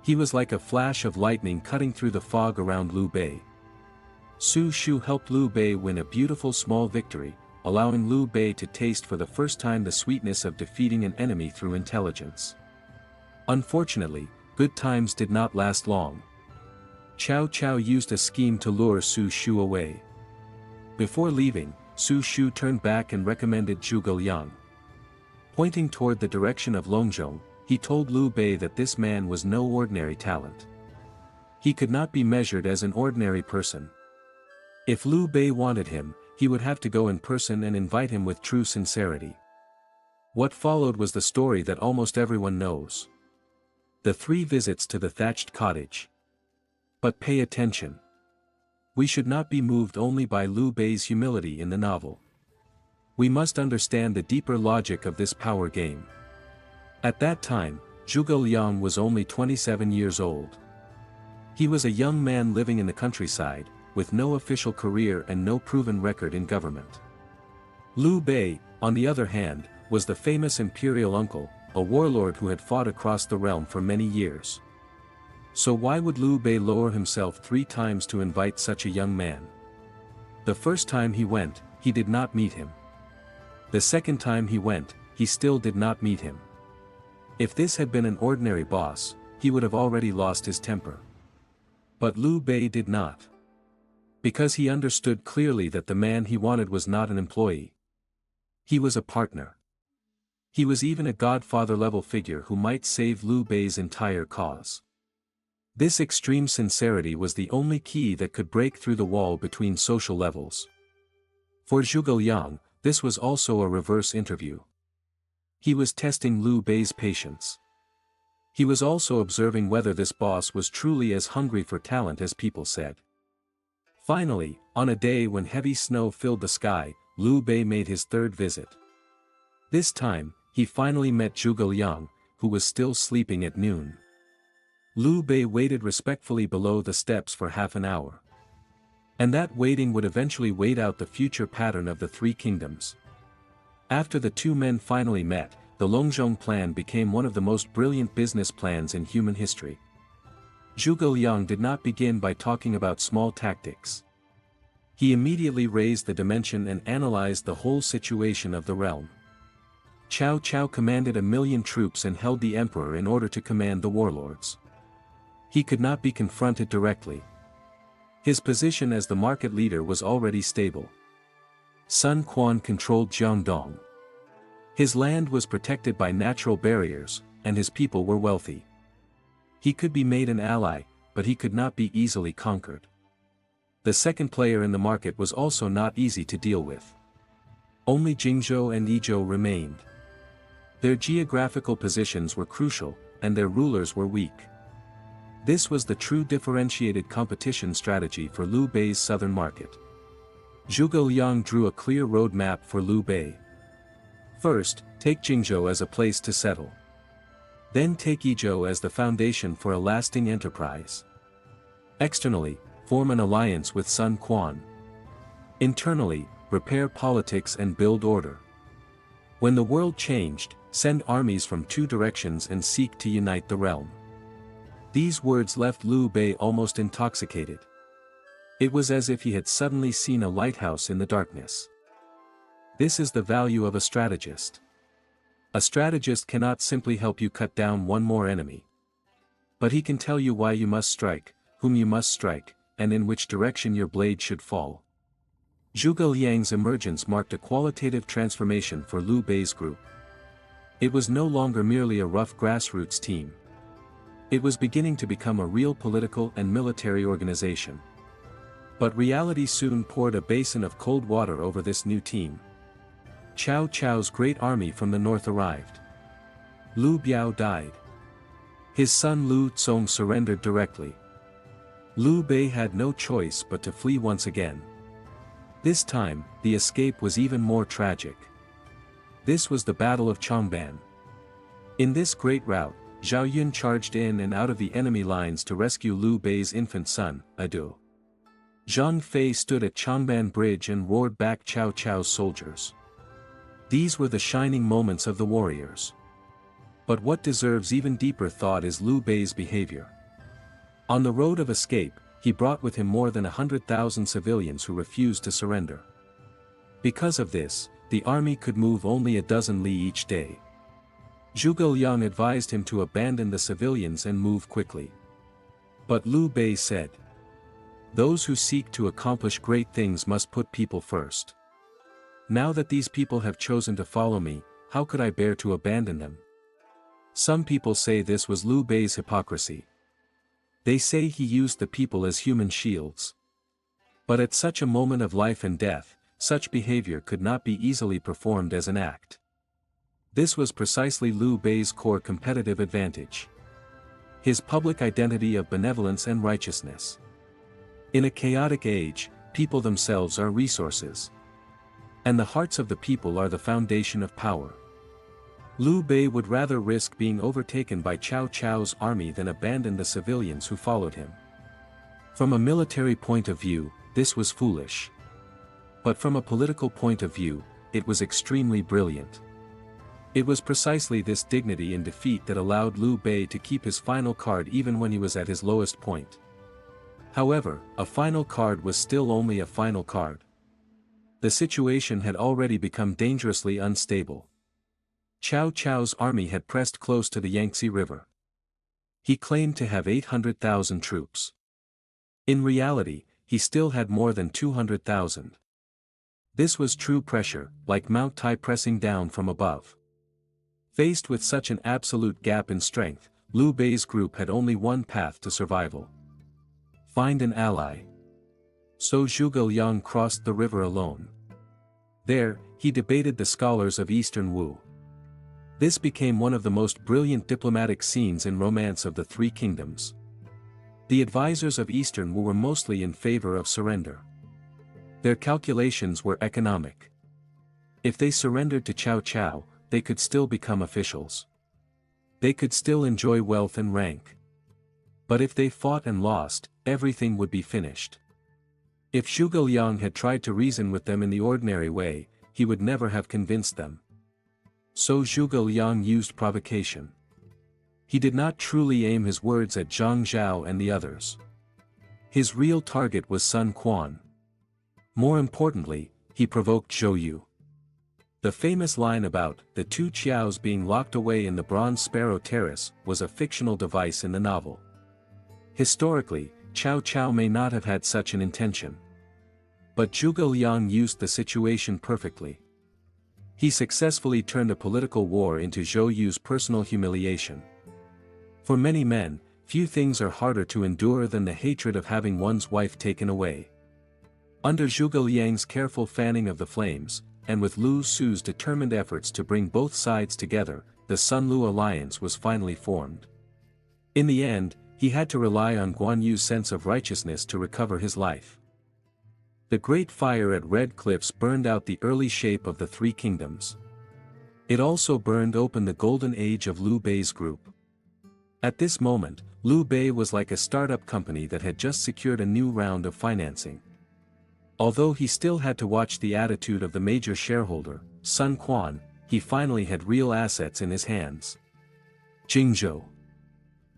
He was like a flash of lightning cutting through the fog around Liu Bei. Su Shu helped Liu Bei win a beautiful small victory, allowing Liu Bei to taste for the first time the sweetness of defeating an enemy through intelligence. Unfortunately, good times did not last long. Cao Cao used a scheme to lure Su Shu away. Before leaving, Su Shu turned back and recommended Zhuge Liang. Pointing toward the direction of Longzhong, he told Liu Bei that this man was no ordinary talent. He could not be measured as an ordinary person. If Liu Bei wanted him, he would have to go in person and invite him with true sincerity. What followed was the story that almost everyone knows. The 3 visits to the thatched cottage. But pay attention. We should not be moved only by Liu Bei's humility in the novel. We must understand the deeper logic of this power game. At that time, Zhuge Liang was only 27 years old. He was a young man living in the countryside, with no official career and no proven record in government. Liu Bei, on the other hand, was the famous imperial uncle, a warlord who had fought across the realm for many years. So why would Liu Bei lower himself 3 times to invite such a young man? The first time he went, he did not meet him. The second time he went, he still did not meet him. If this had been an ordinary boss, he would have already lost his temper. But Liu Bei did not. Because he understood clearly that the man he wanted was not an employee. He was a partner. He was even a godfather-level figure who might save Liu Bei's entire cause. This extreme sincerity was the only key that could break through the wall between social levels. For Zhuge Liang, this was also a reverse interview. He was testing Liu Bei's patience. He was also observing whether this boss was truly as hungry for talent as people said. Finally, on a day when heavy snow filled the sky, Liu Bei made his 3rd visit. This time, he finally met Zhuge Liang, who was still sleeping at noon. Liu Bei waited respectfully below the steps for half an hour. And that waiting would eventually wait out the future pattern of the 3 kingdoms. After the 2 men finally met, the Longzhong plan became one of the most brilliant business plans in human history. Zhuge Liang did not begin by talking about small tactics. He immediately raised the dimension and analyzed the whole situation of the realm. Cao Cao commanded 1,000,000 troops and held the emperor in order to command the warlords. He could not be confronted directly. His position as the market leader was already stable. Sun Quan controlled Jiangdong. His land was protected by natural barriers, and his people were wealthy. He could be made an ally, but he could not be easily conquered. The second player in the market was also not easy to deal with. Only Jingzhou and Yizhou remained. Their geographical positions were crucial, and their rulers were weak. This was the true differentiated competition strategy for Liu Bei's southern market. Zhuge Liang drew a clear road map for Liu Bei. First, take Jingzhou as a place to settle. Then take Yizhou as the foundation for a lasting enterprise. Externally, form an alliance with Sun Quan. Internally, repair politics and build order. When the world changed, send armies from two directions and seek to unite the realm. These words left Liu Bei almost intoxicated. It was as if he had suddenly seen a lighthouse in the darkness. This is the value of a strategist. A strategist cannot simply help you cut down one more enemy. But he can tell you why you must strike, whom you must strike, and in which direction your blade should fall. Zhuge Liang's emergence marked a qualitative transformation for Liu Bei's group. It was no longer merely a rough grassroots team. It was beginning to become a real political and military organization. But reality soon poured a basin of cold water over this new team. Cao Cao's great army from the north arrived. Liu Biao died. His son Liu Cong surrendered directly. Liu Bei had no choice but to flee once again. This time, the escape was even more tragic. This was the Battle of Changban. In this great rout, Zhao Yun charged in and out of the enemy lines to rescue Liu Bei's infant son, Adu. Zhang Fei stood at Changban Bridge and roared back Cao Cao's soldiers. These were the shining moments of the warriors. But what deserves even deeper thought is Liu Bei's behavior. On the road of escape, he brought with him more than 100,000 civilians who refused to surrender. Because of this, the army could move only a dozen li each day. Zhuge Liang advised him to abandon the civilians and move quickly. But Liu Bei said, "Those who seek to accomplish great things must put people first. Now that these people have chosen to follow me, how could I bear to abandon them?" Some people say this was Liu Bei's hypocrisy. They say he used the people as human shields. But at such a moment of life and death, such behavior could not be easily performed as an act. This was precisely Liu Bei's core competitive advantage. His public identity of benevolence and righteousness. In a chaotic age, people themselves are resources. And the hearts of the people are the foundation of power. Liu Bei would rather risk being overtaken by Cao Cao's army than abandon the civilians who followed him. From a military point of view, this was foolish. But from a political point of view, it was extremely brilliant. It was precisely this dignity in defeat that allowed Liu Bei to keep his final card even when he was at his lowest point. However, a final card was still only a final card. The situation had already become dangerously unstable. Cao Cao's army had pressed close to the Yangtze River. He claimed to have 800,000 troops. In reality, he still had more than 200,000. This was true pressure, like Mount Tai pressing down from above. Faced with such an absolute gap in strength, Liu Bei's group had only one path to survival. Find an ally. So Zhuge Liang crossed the river alone. There, he debated the scholars of Eastern Wu. This became one of the most brilliant diplomatic scenes in Romance of the Three Kingdoms. The advisors of Eastern Wu were mostly in favor of surrender. Their calculations were economic. If they surrendered to Cao Cao, they could still become officials. They could still enjoy wealth and rank. But if they fought and lost, everything would be finished. If Zhuge Liang had tried to reason with them in the ordinary way, he would never have convinced them. So Zhuge Liang used provocation. He did not truly aim his words at Zhang Zhao and the others. His real target was Sun Quan. More importantly, he provoked Zhou Yu. The famous line about the two Qiaos being locked away in the Bronze Sparrow Terrace was a fictional device in the novel. Historically, Cao Cao may not have had such an intention. But Zhuge Liang used the situation perfectly. He successfully turned a political war into Zhou Yu's personal humiliation. For many men, few things are harder to endure than the hatred of having one's wife taken away. Under Zhuge Liang's careful fanning of the flames, and with Lu Su's determined efforts to bring both sides together, the Sun-Lu alliance was finally formed. In the end, he had to rely on Guan Yu's sense of righteousness to recover his life. The Great Fire at Red Cliffs burned out the early shape of the Three Kingdoms. It also burned open the golden age of Liu Bei's group. At this moment, Liu Bei was like a startup company that had just secured a new round of financing. Although he still had to watch the attitude of the major shareholder, Sun Quan, he finally had real assets in his hands. Jingzhou.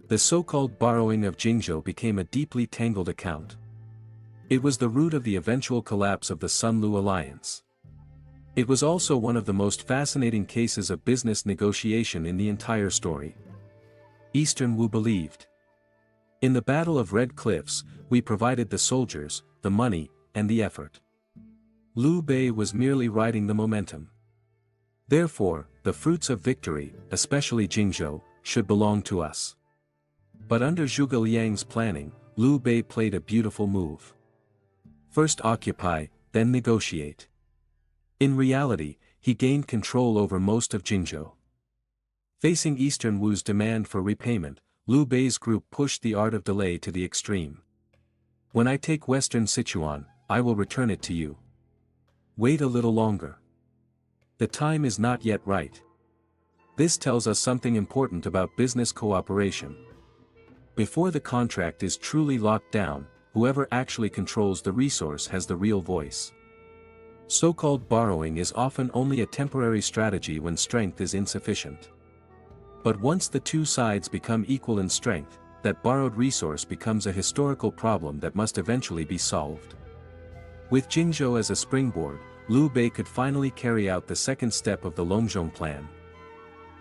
The so-called borrowing of Jingzhou became a deeply tangled account. It was the root of the eventual collapse of the Sun-Lu alliance. It was also one of the most fascinating cases of business negotiation in the entire story. Eastern Wu believed. In the Battle of Red Cliffs, we provided the soldiers, the money, and the effort. Liu Bei was merely riding the momentum. Therefore, the fruits of victory, especially Jingzhou, should belong to us. But under Zhuge Liang's planning, Liu Bei played a beautiful move. First occupy, then negotiate. In reality, he gained control over most of Jingzhou. Facing Eastern Wu's demand for repayment, Liu Bei's group pushed the art of delay to the extreme. When I take Western Sichuan, I will return it to you. Wait a little longer. The time is not yet right. This tells us something important about business cooperation. Before the contract is truly locked down, whoever actually controls the resource has the real voice. So-called borrowing is often only a temporary strategy when strength is insufficient. But once the two sides become equal in strength, that borrowed resource becomes a historical problem that must eventually be solved. With Jingzhou as a springboard, Liu Bei could finally carry out the second step of the Longzhong plan.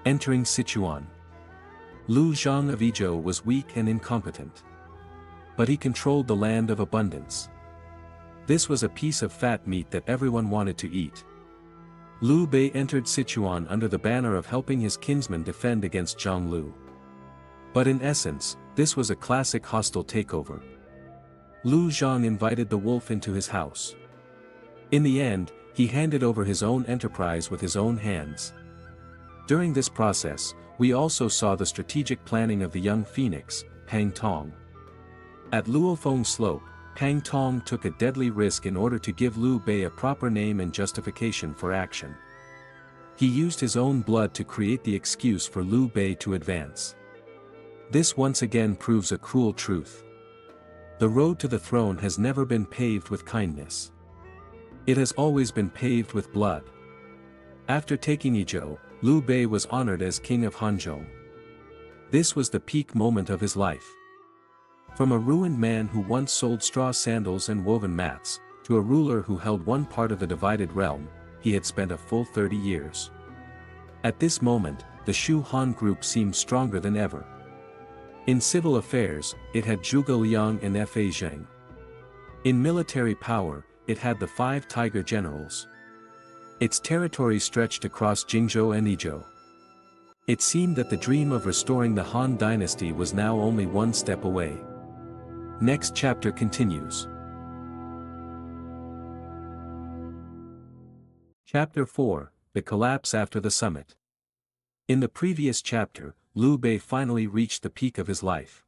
Entering Sichuan. Liu Zhang of Yizhou was weak and incompetent. But he controlled the land of abundance. This was a piece of fat meat that everyone wanted to eat. Liu Bei entered Sichuan under the banner of helping his kinsman defend against Zhang Lu. But in essence, this was a classic hostile takeover. Liu Zhang invited the wolf into his house. In the end, he handed over his own enterprise with his own hands. During this process, we also saw the strategic planning of the young phoenix, Pang Tong. At Luofeng Slope, Pang Tong took a deadly risk in order to give Liu Bei a proper name and justification for action. He used his own blood to create the excuse for Liu Bei to advance. This once again proves a cruel truth. The road to the throne has never been paved with kindness. It has always been paved with blood. After taking Yizhou, Liu Bei was honored as king of Hanzhong. This was the peak moment of his life. From a ruined man who once sold straw sandals and woven mats, to a ruler who held one part of the divided realm, he had spent a full 30 years. At this moment, the Shu Han group seemed stronger than ever. In civil affairs, it had Zhuge Liang and Fa Zheng. In military power, it had the 5 tiger generals. Its territory stretched across Jingzhou and Yizhou. It seemed that the dream of restoring the Han Dynasty was now only one step away. Next chapter continues. Chapter 4, The Collapse After the Summit. In the previous chapter, Liu Bei finally reached the peak of his life.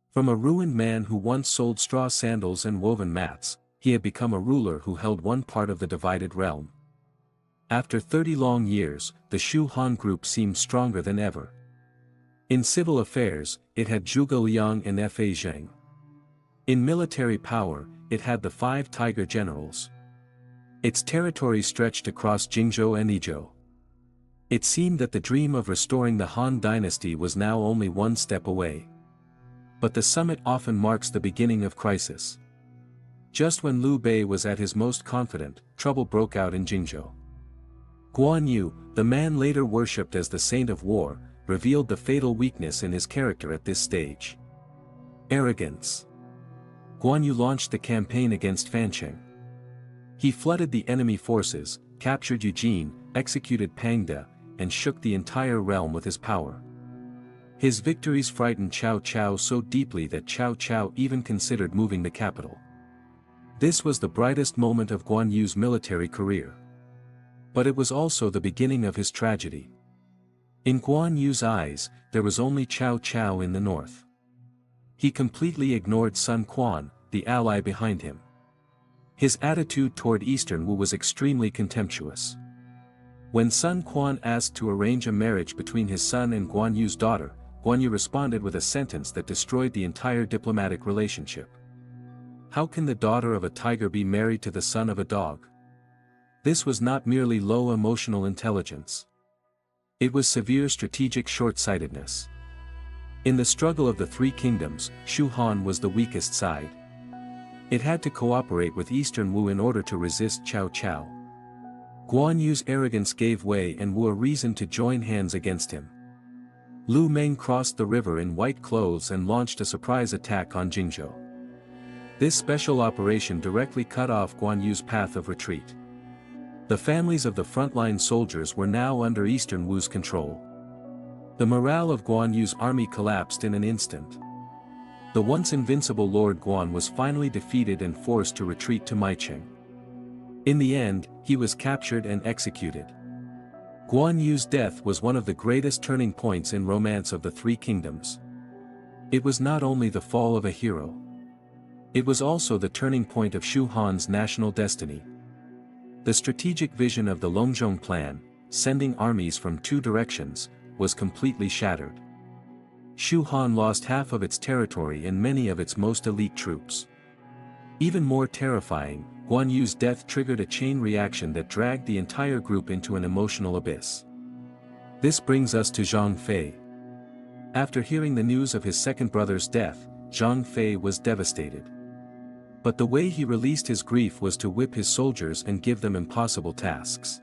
From a ruined man who once sold straw sandals and woven mats, he had become a ruler who held one part of the divided realm. After 30 long years, the Shu Han group seemed stronger than ever. In civil affairs, it had Zhuge Liang and Fa Zheng. In military power, it had the 5 tiger generals. Its territory stretched across Jingzhou and Yizhou. It seemed that the dream of restoring the Han Dynasty was now only one step away. But the summit often marks the beginning of crisis. Just when Liu Bei was at his most confident, trouble broke out in Jingzhou. Guan Yu, the man later worshipped as the Saint of War, revealed the fatal weakness in his character at this stage. Arrogance. Guan Yu launched the campaign against Fancheng. He flooded the enemy forces, captured Eugene, executed Pang De, and shook the entire realm with his power. His victories frightened Cao Cao so deeply that Cao Cao even considered moving the capital. This was the brightest moment of Guan Yu's military career. But it was also the beginning of his tragedy. In Guan Yu's eyes, there was only Cao Cao in the north. He completely ignored Sun Quan, the ally behind him. His attitude toward Eastern Wu was extremely contemptuous. When Sun Quan asked to arrange a marriage between his son and Guan Yu's daughter, Guan Yu responded with a sentence that destroyed the entire diplomatic relationship. How can the daughter of a tiger be married to the son of a dog? This was not merely low emotional intelligence. It was severe strategic short-sightedness. In the struggle of the three kingdoms, Shu Han was the weakest side. It had to cooperate with Eastern Wu in order to resist Cao Cao. Guan Yu's arrogance gave way and Wu a reason to join hands against him. Lu Meng crossed the river in white clothes and launched a surprise attack on Jingzhou. This special operation directly cut off Guan Yu's path of retreat. The families of the frontline soldiers were now under Eastern Wu's control. The morale of Guan Yu's army collapsed in an instant. The once invincible Lord Guan was finally defeated and forced to retreat to Maicheng. In the end, he was captured and executed. Guan Yu's death was one of the greatest turning points in romance of the Three Kingdoms. It was not only the fall of a hero. It was also the turning point of Shu Han's national destiny. The strategic vision of the Longzhong plan, sending armies from two directions, was completely shattered. Shu Han lost half of its territory and many of its most elite troops. Even more terrifying, Guan Yu's death triggered a chain reaction that dragged the entire group into an emotional abyss. This brings us to Zhang Fei. After hearing the news of his second brother's death, Zhang Fei was devastated. But the way he released his grief was to whip his soldiers and give them impossible tasks.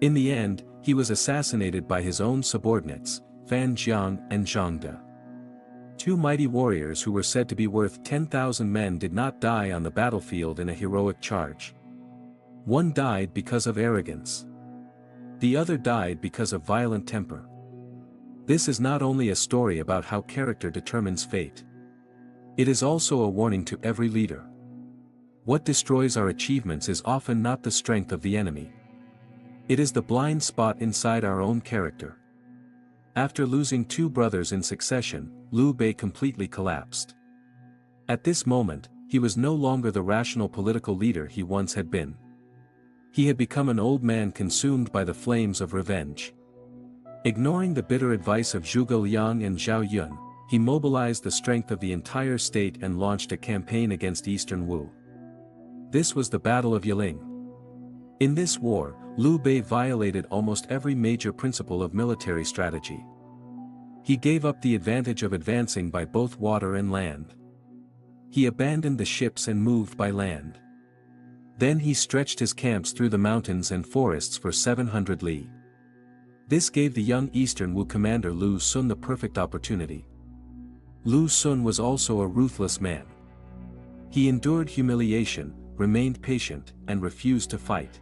In the end, he was assassinated by his own subordinates, Fan Jiang and Zhang De. Two mighty warriors who were said to be worth 10,000 men did not die on the battlefield in a heroic charge. One died because of arrogance. The other died because of violent temper. This is not only a story about how character determines fate. It is also a warning to every leader. What destroys our achievements is often not the strength of the enemy. It is the blind spot inside our own character. After losing two brothers in succession, Liu Bei completely collapsed. At this moment, he was no longer the rational political leader he once had been. He had become an old man consumed by the flames of revenge. Ignoring the bitter advice of Zhuge Liang and Zhao Yun, he mobilized the strength of the entire state and launched a campaign against Eastern Wu. This was the Battle of Yiling. In this war, Liu Bei violated almost every major principle of military strategy. He gave up the advantage of advancing by both water and land. He abandoned the ships and moved by land. Then he stretched his camps through the mountains and forests for 700 li. This gave the young Eastern Wu commander Lu Sun the perfect opportunity. Lu Sun was also a ruthless man. He endured humiliation, remained patient, and refused to fight.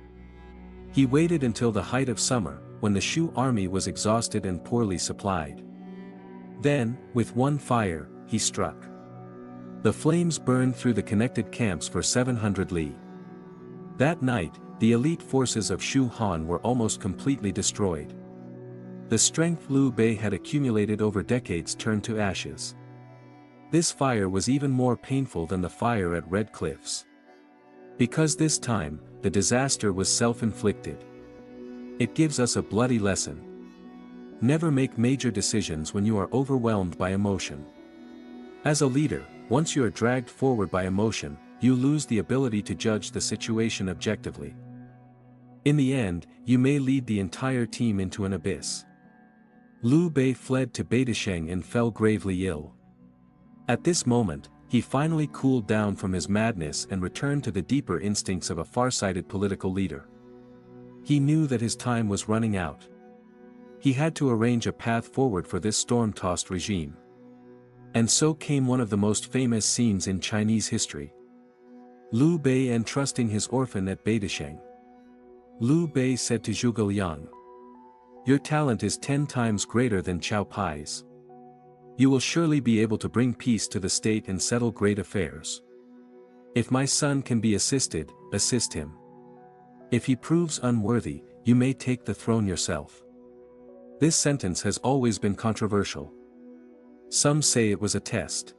He waited until the height of summer, when the Shu army was exhausted and poorly supplied. Then, with one fire, he struck. The flames burned through the connected camps for 700 li. That night, the elite forces of Shu Han were almost completely destroyed. The strength Liu Bei had accumulated over decades turned to ashes. This fire was even more painful than the fire at Red Cliffs. Because this time, the disaster was self-inflicted. It gives us a bloody lesson. Never make major decisions when you are overwhelmed by emotion. As a leader, once you are dragged forward by emotion, you lose the ability to judge the situation objectively. In the end, you may lead the entire team into an abyss. Liu Bei fled to Beitasheng and fell gravely ill. At this moment, he finally cooled down from his madness and returned to the deeper instincts of a far-sighted political leader. He knew that his time was running out. He had to arrange a path forward for this storm-tossed regime. And so came one of the most famous scenes in Chinese history. Liu Bei entrusting his orphan at Beitasheng. Liu Bei said to Zhuge Liang, "Your talent is 10 times greater than Qiao Pai's. You will surely be able to bring peace to the state and settle great affairs. If my son can be assisted, assist him. If he proves unworthy, you may take the throne yourself." This sentence has always been controversial. Some say it was a test.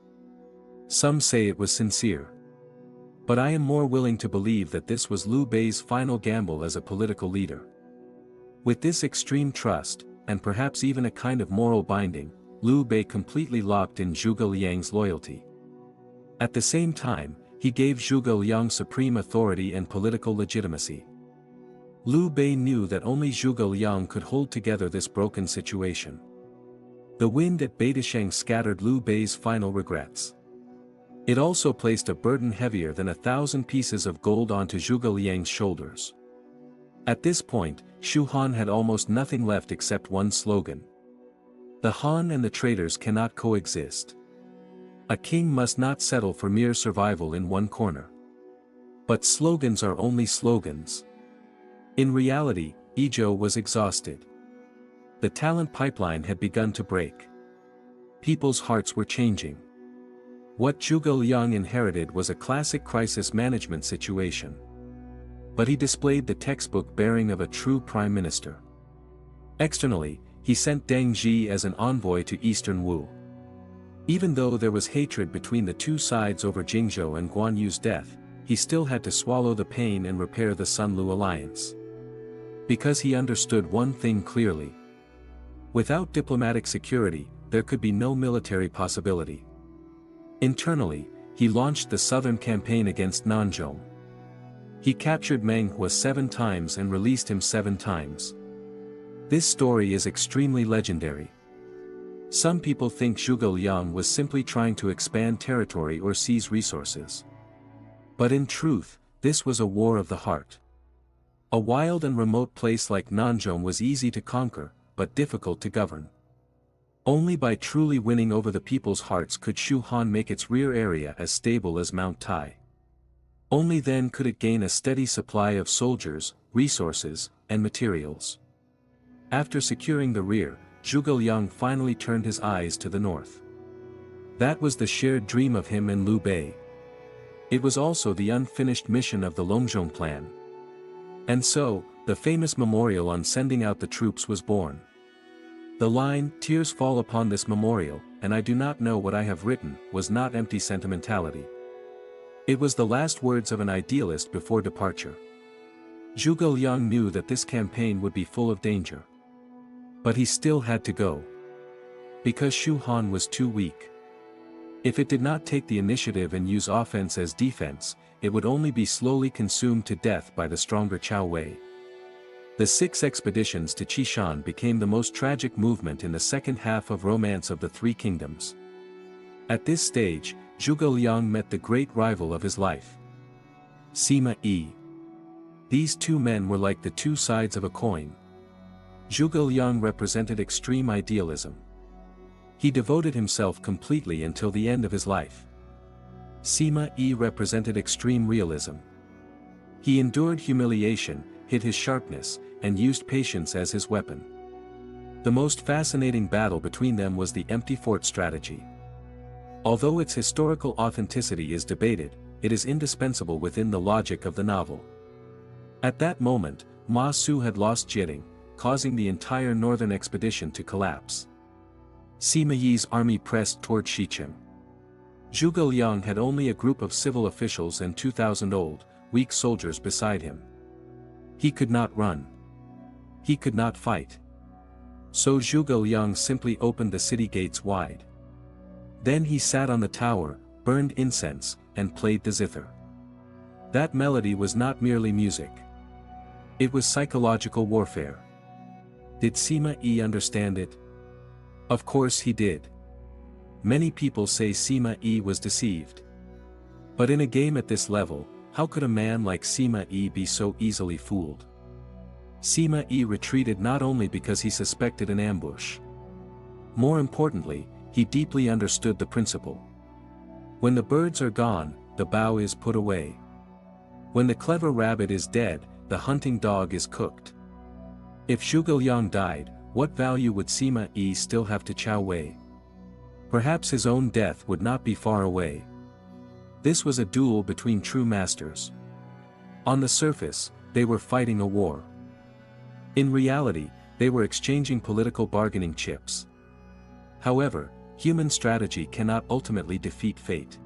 Some say it was sincere. But I am more willing to believe that this was Liu Bei's final gamble as a political leader. With this extreme trust, and perhaps even a kind of moral binding, Liu Bei completely locked in Zhuge Liang's loyalty. At the same time, he gave Zhuge Liang supreme authority and political legitimacy. Liu Bei knew that only Zhuge Liang could hold together this broken situation. The wind at Beitisheng scattered Liu Bei's final regrets. It also placed a burden heavier than 1,000 pieces of gold onto Zhuge Liang's shoulders. At this point, Shu Han had almost nothing left except one slogan. The Han and the traitors cannot coexist. A king must not settle for mere survival in one corner. But slogans are only slogans. In reality, Yizhou was exhausted. The talent pipeline had begun to break. People's hearts were changing. What Zhuge Liang inherited was a classic crisis management situation. But he displayed the textbook bearing of a true prime minister. Externally, he sent Deng Zhi as an envoy to Eastern Wu. Even though there was hatred between the two sides over Jingzhou and Guan Yu's death, he still had to swallow the pain and repair the Sun-Lu alliance. Because he understood one thing clearly. Without diplomatic security, there could be no military possibility. Internally, he launched the southern campaign against Nanzhong. He captured Meng Huo 7 times and released him 7 times. This story is extremely legendary. Some people think Zhuge Liang was simply trying to expand territory or seize resources. But in truth, this was a war of the heart. A wild and remote place like Nanzhong was easy to conquer, but difficult to govern. Only by truly winning over the people's hearts could Shu Han make its rear area as stable as Mount Tai. Only then could it gain a steady supply of soldiers, resources, and materials. After securing the rear, Zhuge Liang finally turned his eyes to the north. That was the shared dream of him and Liu Bei. It was also the unfinished mission of the Longzhong plan. And so, the famous memorial on sending out the troops was born. The line, "Tears fall upon this memorial, and I do not know what I have written," was not empty sentimentality. It was the last words of an idealist before departure. Zhuge Liang knew that this campaign would be full of danger. But he still had to go. Because Shu Han was too weak. If it did not take the initiative and use offense as defense, it would only be slowly consumed to death by the stronger Cao Wei. The 6 expeditions to Qishan became the most tragic movement in the second half of Romance of the Three Kingdoms. At this stage, Zhuge Liang met the great rival of his life. Sima Yi. These two men were like the two sides of a coin. Zhuge Liang represented extreme idealism. He devoted himself completely until the end of his life. Sima Yi represented extreme realism. He endured humiliation, hid his sharpness, and used patience as his weapon. The most fascinating battle between them was the empty fort strategy. Although its historical authenticity is debated, it is indispensable within the logic of the novel. At that moment, Ma Su had lost Jieting, causing the entire northern expedition to collapse. Sima Yi's army pressed toward Xicheng. Zhuge Liang had only a group of civil officials and 2,000 old, weak soldiers beside him. He could not run. He could not fight. So Zhuge Liang simply opened the city gates wide. Then he sat on the tower, burned incense, and played the zither. That melody was not merely music. It was psychological warfare. Did Sima Yi understand it? Of course he did. Many people say Sima Yi was deceived. But in a game at this level, how could a man like Sima Yi be so easily fooled? Sima Yi retreated not only because he suspected an ambush. More importantly, he deeply understood the principle. When the birds are gone, the bough is put away. When the clever rabbit is dead, the hunting dog is cooked. If Zhuge Liang died, what value would Sima Yi still have to Cao Wei? Perhaps his own death would not be far away. This was a duel between true masters. On the surface, they were fighting a war. In reality, they were exchanging political bargaining chips. However, human strategy cannot ultimately defeat fate.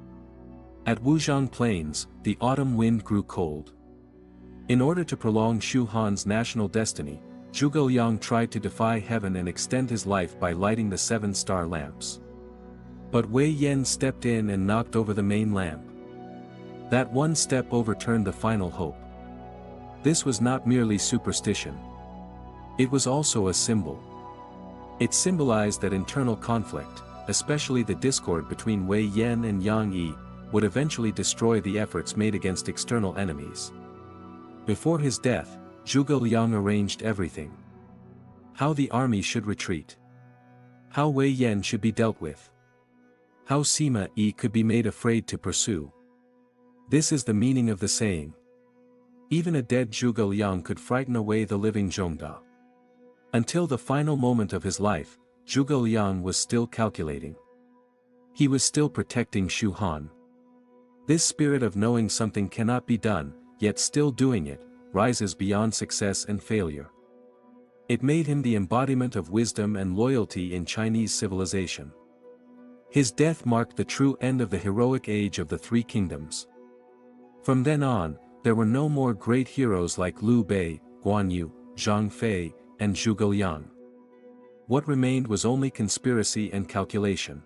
At Wuzhong Plains, the autumn wind grew cold. In order to prolong Shu Han's national destiny, Zhuge Liang tried to defy heaven and extend his life by lighting the 7-star lamps. But Wei Yan stepped in and knocked over the main lamp. That one step overturned the final hope. This was not merely superstition. It was also a symbol. It symbolized that internal conflict, especially the discord between Wei Yan and Yang Yi, would eventually destroy the efforts made against external enemies. Before his death, Zhuge Liang arranged everything. How the army should retreat. How Wei Yan should be dealt with. How Sima Yi could be made afraid to pursue. This is the meaning of the saying. Even a dead Zhuge Liang could frighten away the living Zhongda. Until the final moment of his life, Zhuge Liang was still calculating. He was still protecting Shu Han. This spirit of knowing something cannot be done, yet still doing it, rises beyond success and failure. It made him the embodiment of wisdom and loyalty in Chinese civilization. His death marked the true end of the heroic age of the Three Kingdoms. From then on, there were no more great heroes like Liu Bei, Guan Yu, Zhang Fei, and Zhuge Liang. What remained was only conspiracy and calculation.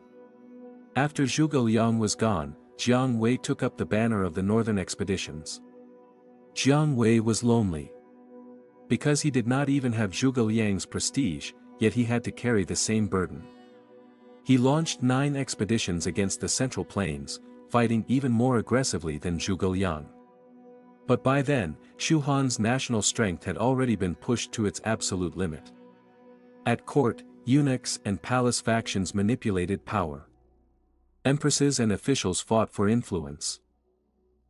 After Zhuge Liang was gone, Jiang Wei took up the banner of the northern expeditions. Jiang Wei was lonely. Because he did not even have Zhuge Liang's prestige, yet he had to carry the same burden. He launched 9 expeditions against the Central Plains, fighting even more aggressively than Zhuge Liang. But by then, Shu Han's national strength had already been pushed to its absolute limit. At court, eunuchs and palace factions manipulated power. Empresses and officials fought for influence.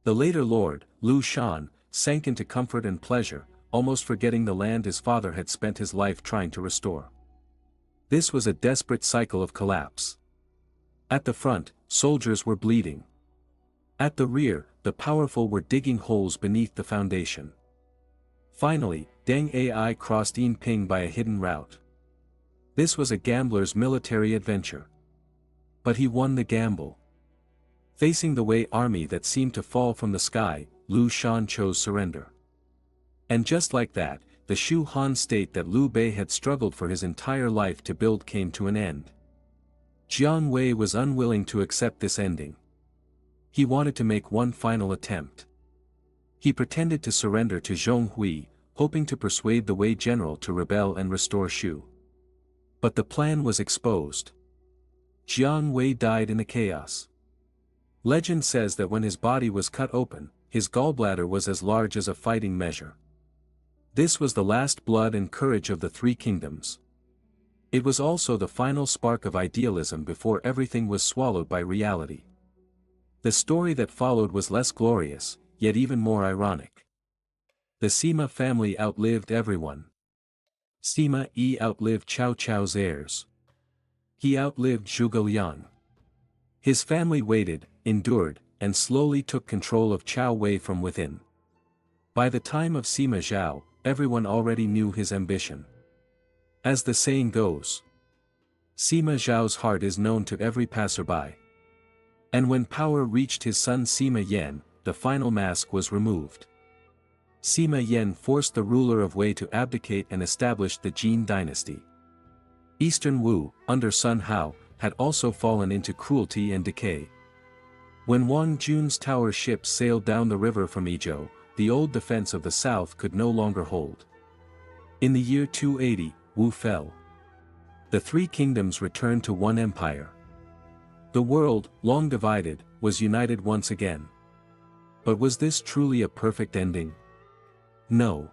The later lord, Liu Shan, sank into comfort and pleasure, almost forgetting the land his father had spent his life trying to restore. This was a desperate cycle of collapse. At the front, soldiers were bleeding. At the rear, the powerful were digging holes beneath the foundation. Finally, Deng Ai crossed Yinping by a hidden route. This was a gambler's military adventure. But he won the gamble. Facing the Wei army that seemed to fall from the sky, Liu Shan chose surrender. And just like that, the Shu Han state that Liu Bei had struggled for his entire life to build came to an end. Jiang Wei was unwilling to accept this ending. He wanted to make one final attempt. He pretended to surrender to Zhong Hui, hoping to persuade the Wei general to rebel and restore Shu. But the plan was exposed. Jiang Wei died in the chaos. Legend says that when his body was cut open, his gallbladder was as large as a fighting measure. This was the last blood and courage of the Three Kingdoms. It was also the final spark of idealism before everything was swallowed by reality. The story that followed was less glorious, yet even more ironic. The Sima family outlived everyone. Sima Yi outlived Cao Cao's heirs. He outlived Zhuge Liang. His family waited, endured, and slowly took control of Cao Wei from within. By the time of Sima Zhao, everyone already knew his ambition. As the saying goes, Sima Zhao's heart is known to every passerby. And when power reached his son Sima Yan, the final mask was removed. Sima Yan forced the ruler of Wei to abdicate and established the Jin dynasty. Eastern Wu, under Sun Hao, had also fallen into cruelty and decay. When Wang Jun's tower ships sailed down the river from Izhou, the old defense of the south could no longer hold. In the year 280, Wu fell. The Three Kingdoms returned to one empire. The world, long divided, was united once again. But was this truly a perfect ending? No.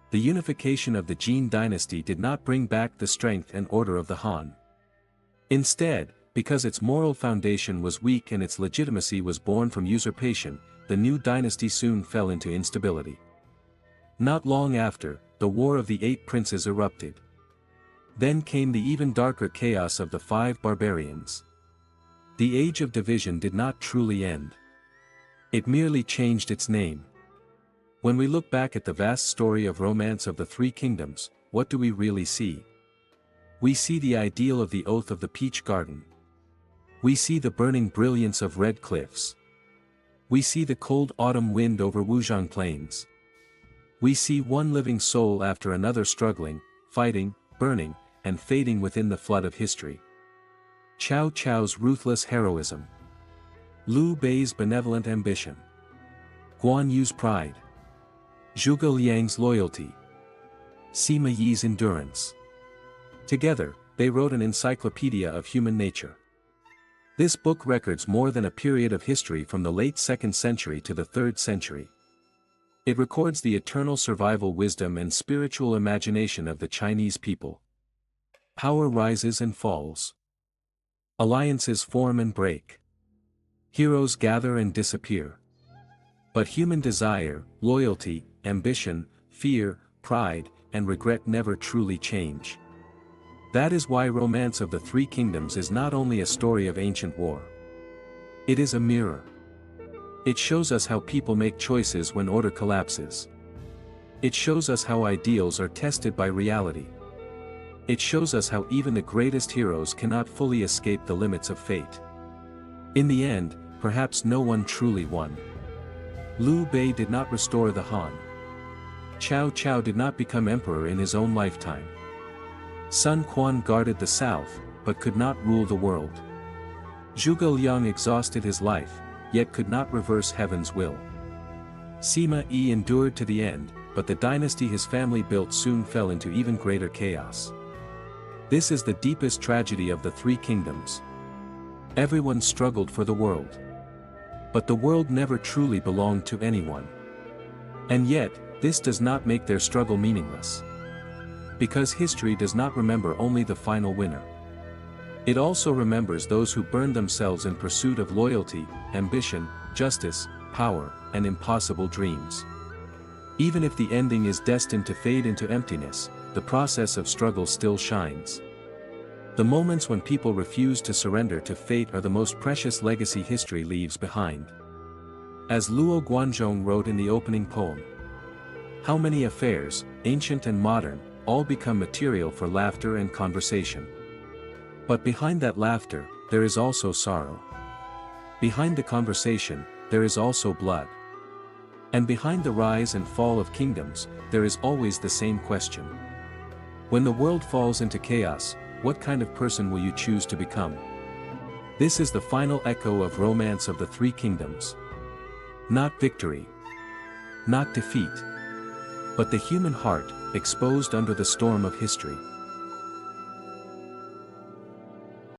The unification of the Jin dynasty did not bring back the strength and order of the Han. Instead, because its moral foundation was weak and its legitimacy was born from usurpation, the new dynasty soon fell into instability. Not long after, the War of the Eight Princes erupted. Then came the even darker chaos of the Five Barbarians. The age of division did not truly end. It merely changed its name. When we look back at the vast story of romance of the Three Kingdoms, what do we really see? We see the ideal of the oath of the Peach Garden. We see the burning brilliance of red cliffs. We see the cold autumn wind over Wujiang plains. We see one living soul after another struggling, fighting, burning, and fading within the flood of history. Cao Cao's ruthless heroism. Liu Bei's benevolent ambition. Guan Yu's pride. Zhuge Liang's loyalty. Sima Yi's endurance. Together, they wrote an encyclopedia of human nature. This book records more than a period of history from the late 2nd century to the 3rd century. It records the eternal survival wisdom and spiritual imagination of the Chinese people. Power rises and falls. Alliances form and break. Heroes gather and disappear. But human desire, loyalty, ambition, fear, pride, and regret never truly change. That is why Romance of the Three Kingdoms is not only a story of ancient war. It is a mirror. It shows us how people make choices when order collapses. It shows us how ideals are tested by reality. It shows us how even the greatest heroes cannot fully escape the limits of fate. In the end, perhaps no one truly won. Liu Bei did not restore the Han. Cao Cao did not become emperor in his own lifetime. Sun Quan guarded the south, but could not rule the world. Zhuge Liang exhausted his life, yet could not reverse heaven's will. Sima Yi endured to the end, but the dynasty his family built soon fell into even greater chaos. This is the deepest tragedy of the Three Kingdoms. Everyone struggled for the world. But the world never truly belonged to anyone. And yet, this does not make their struggle meaningless. Because history does not remember only the final winner. It also remembers those who burned themselves in pursuit of loyalty, ambition, justice, power, and impossible dreams. Even if the ending is destined to fade into emptiness, the process of struggle still shines. The moments when people refuse to surrender to fate are the most precious legacy history leaves behind. As Luo Guanzhong wrote in the opening poem, "How many affairs, ancient and modern, all become material for laughter and conversation. But behind that laughter, there is also sorrow. Behind the conversation, there is also blood. And behind the rise and fall of kingdoms, there is always the same question. When the world falls into chaos, what kind of person will you choose to become?" This is the final echo of Romance of the Three Kingdoms. Not victory. Not defeat. But the human heart, exposed under the storm of history.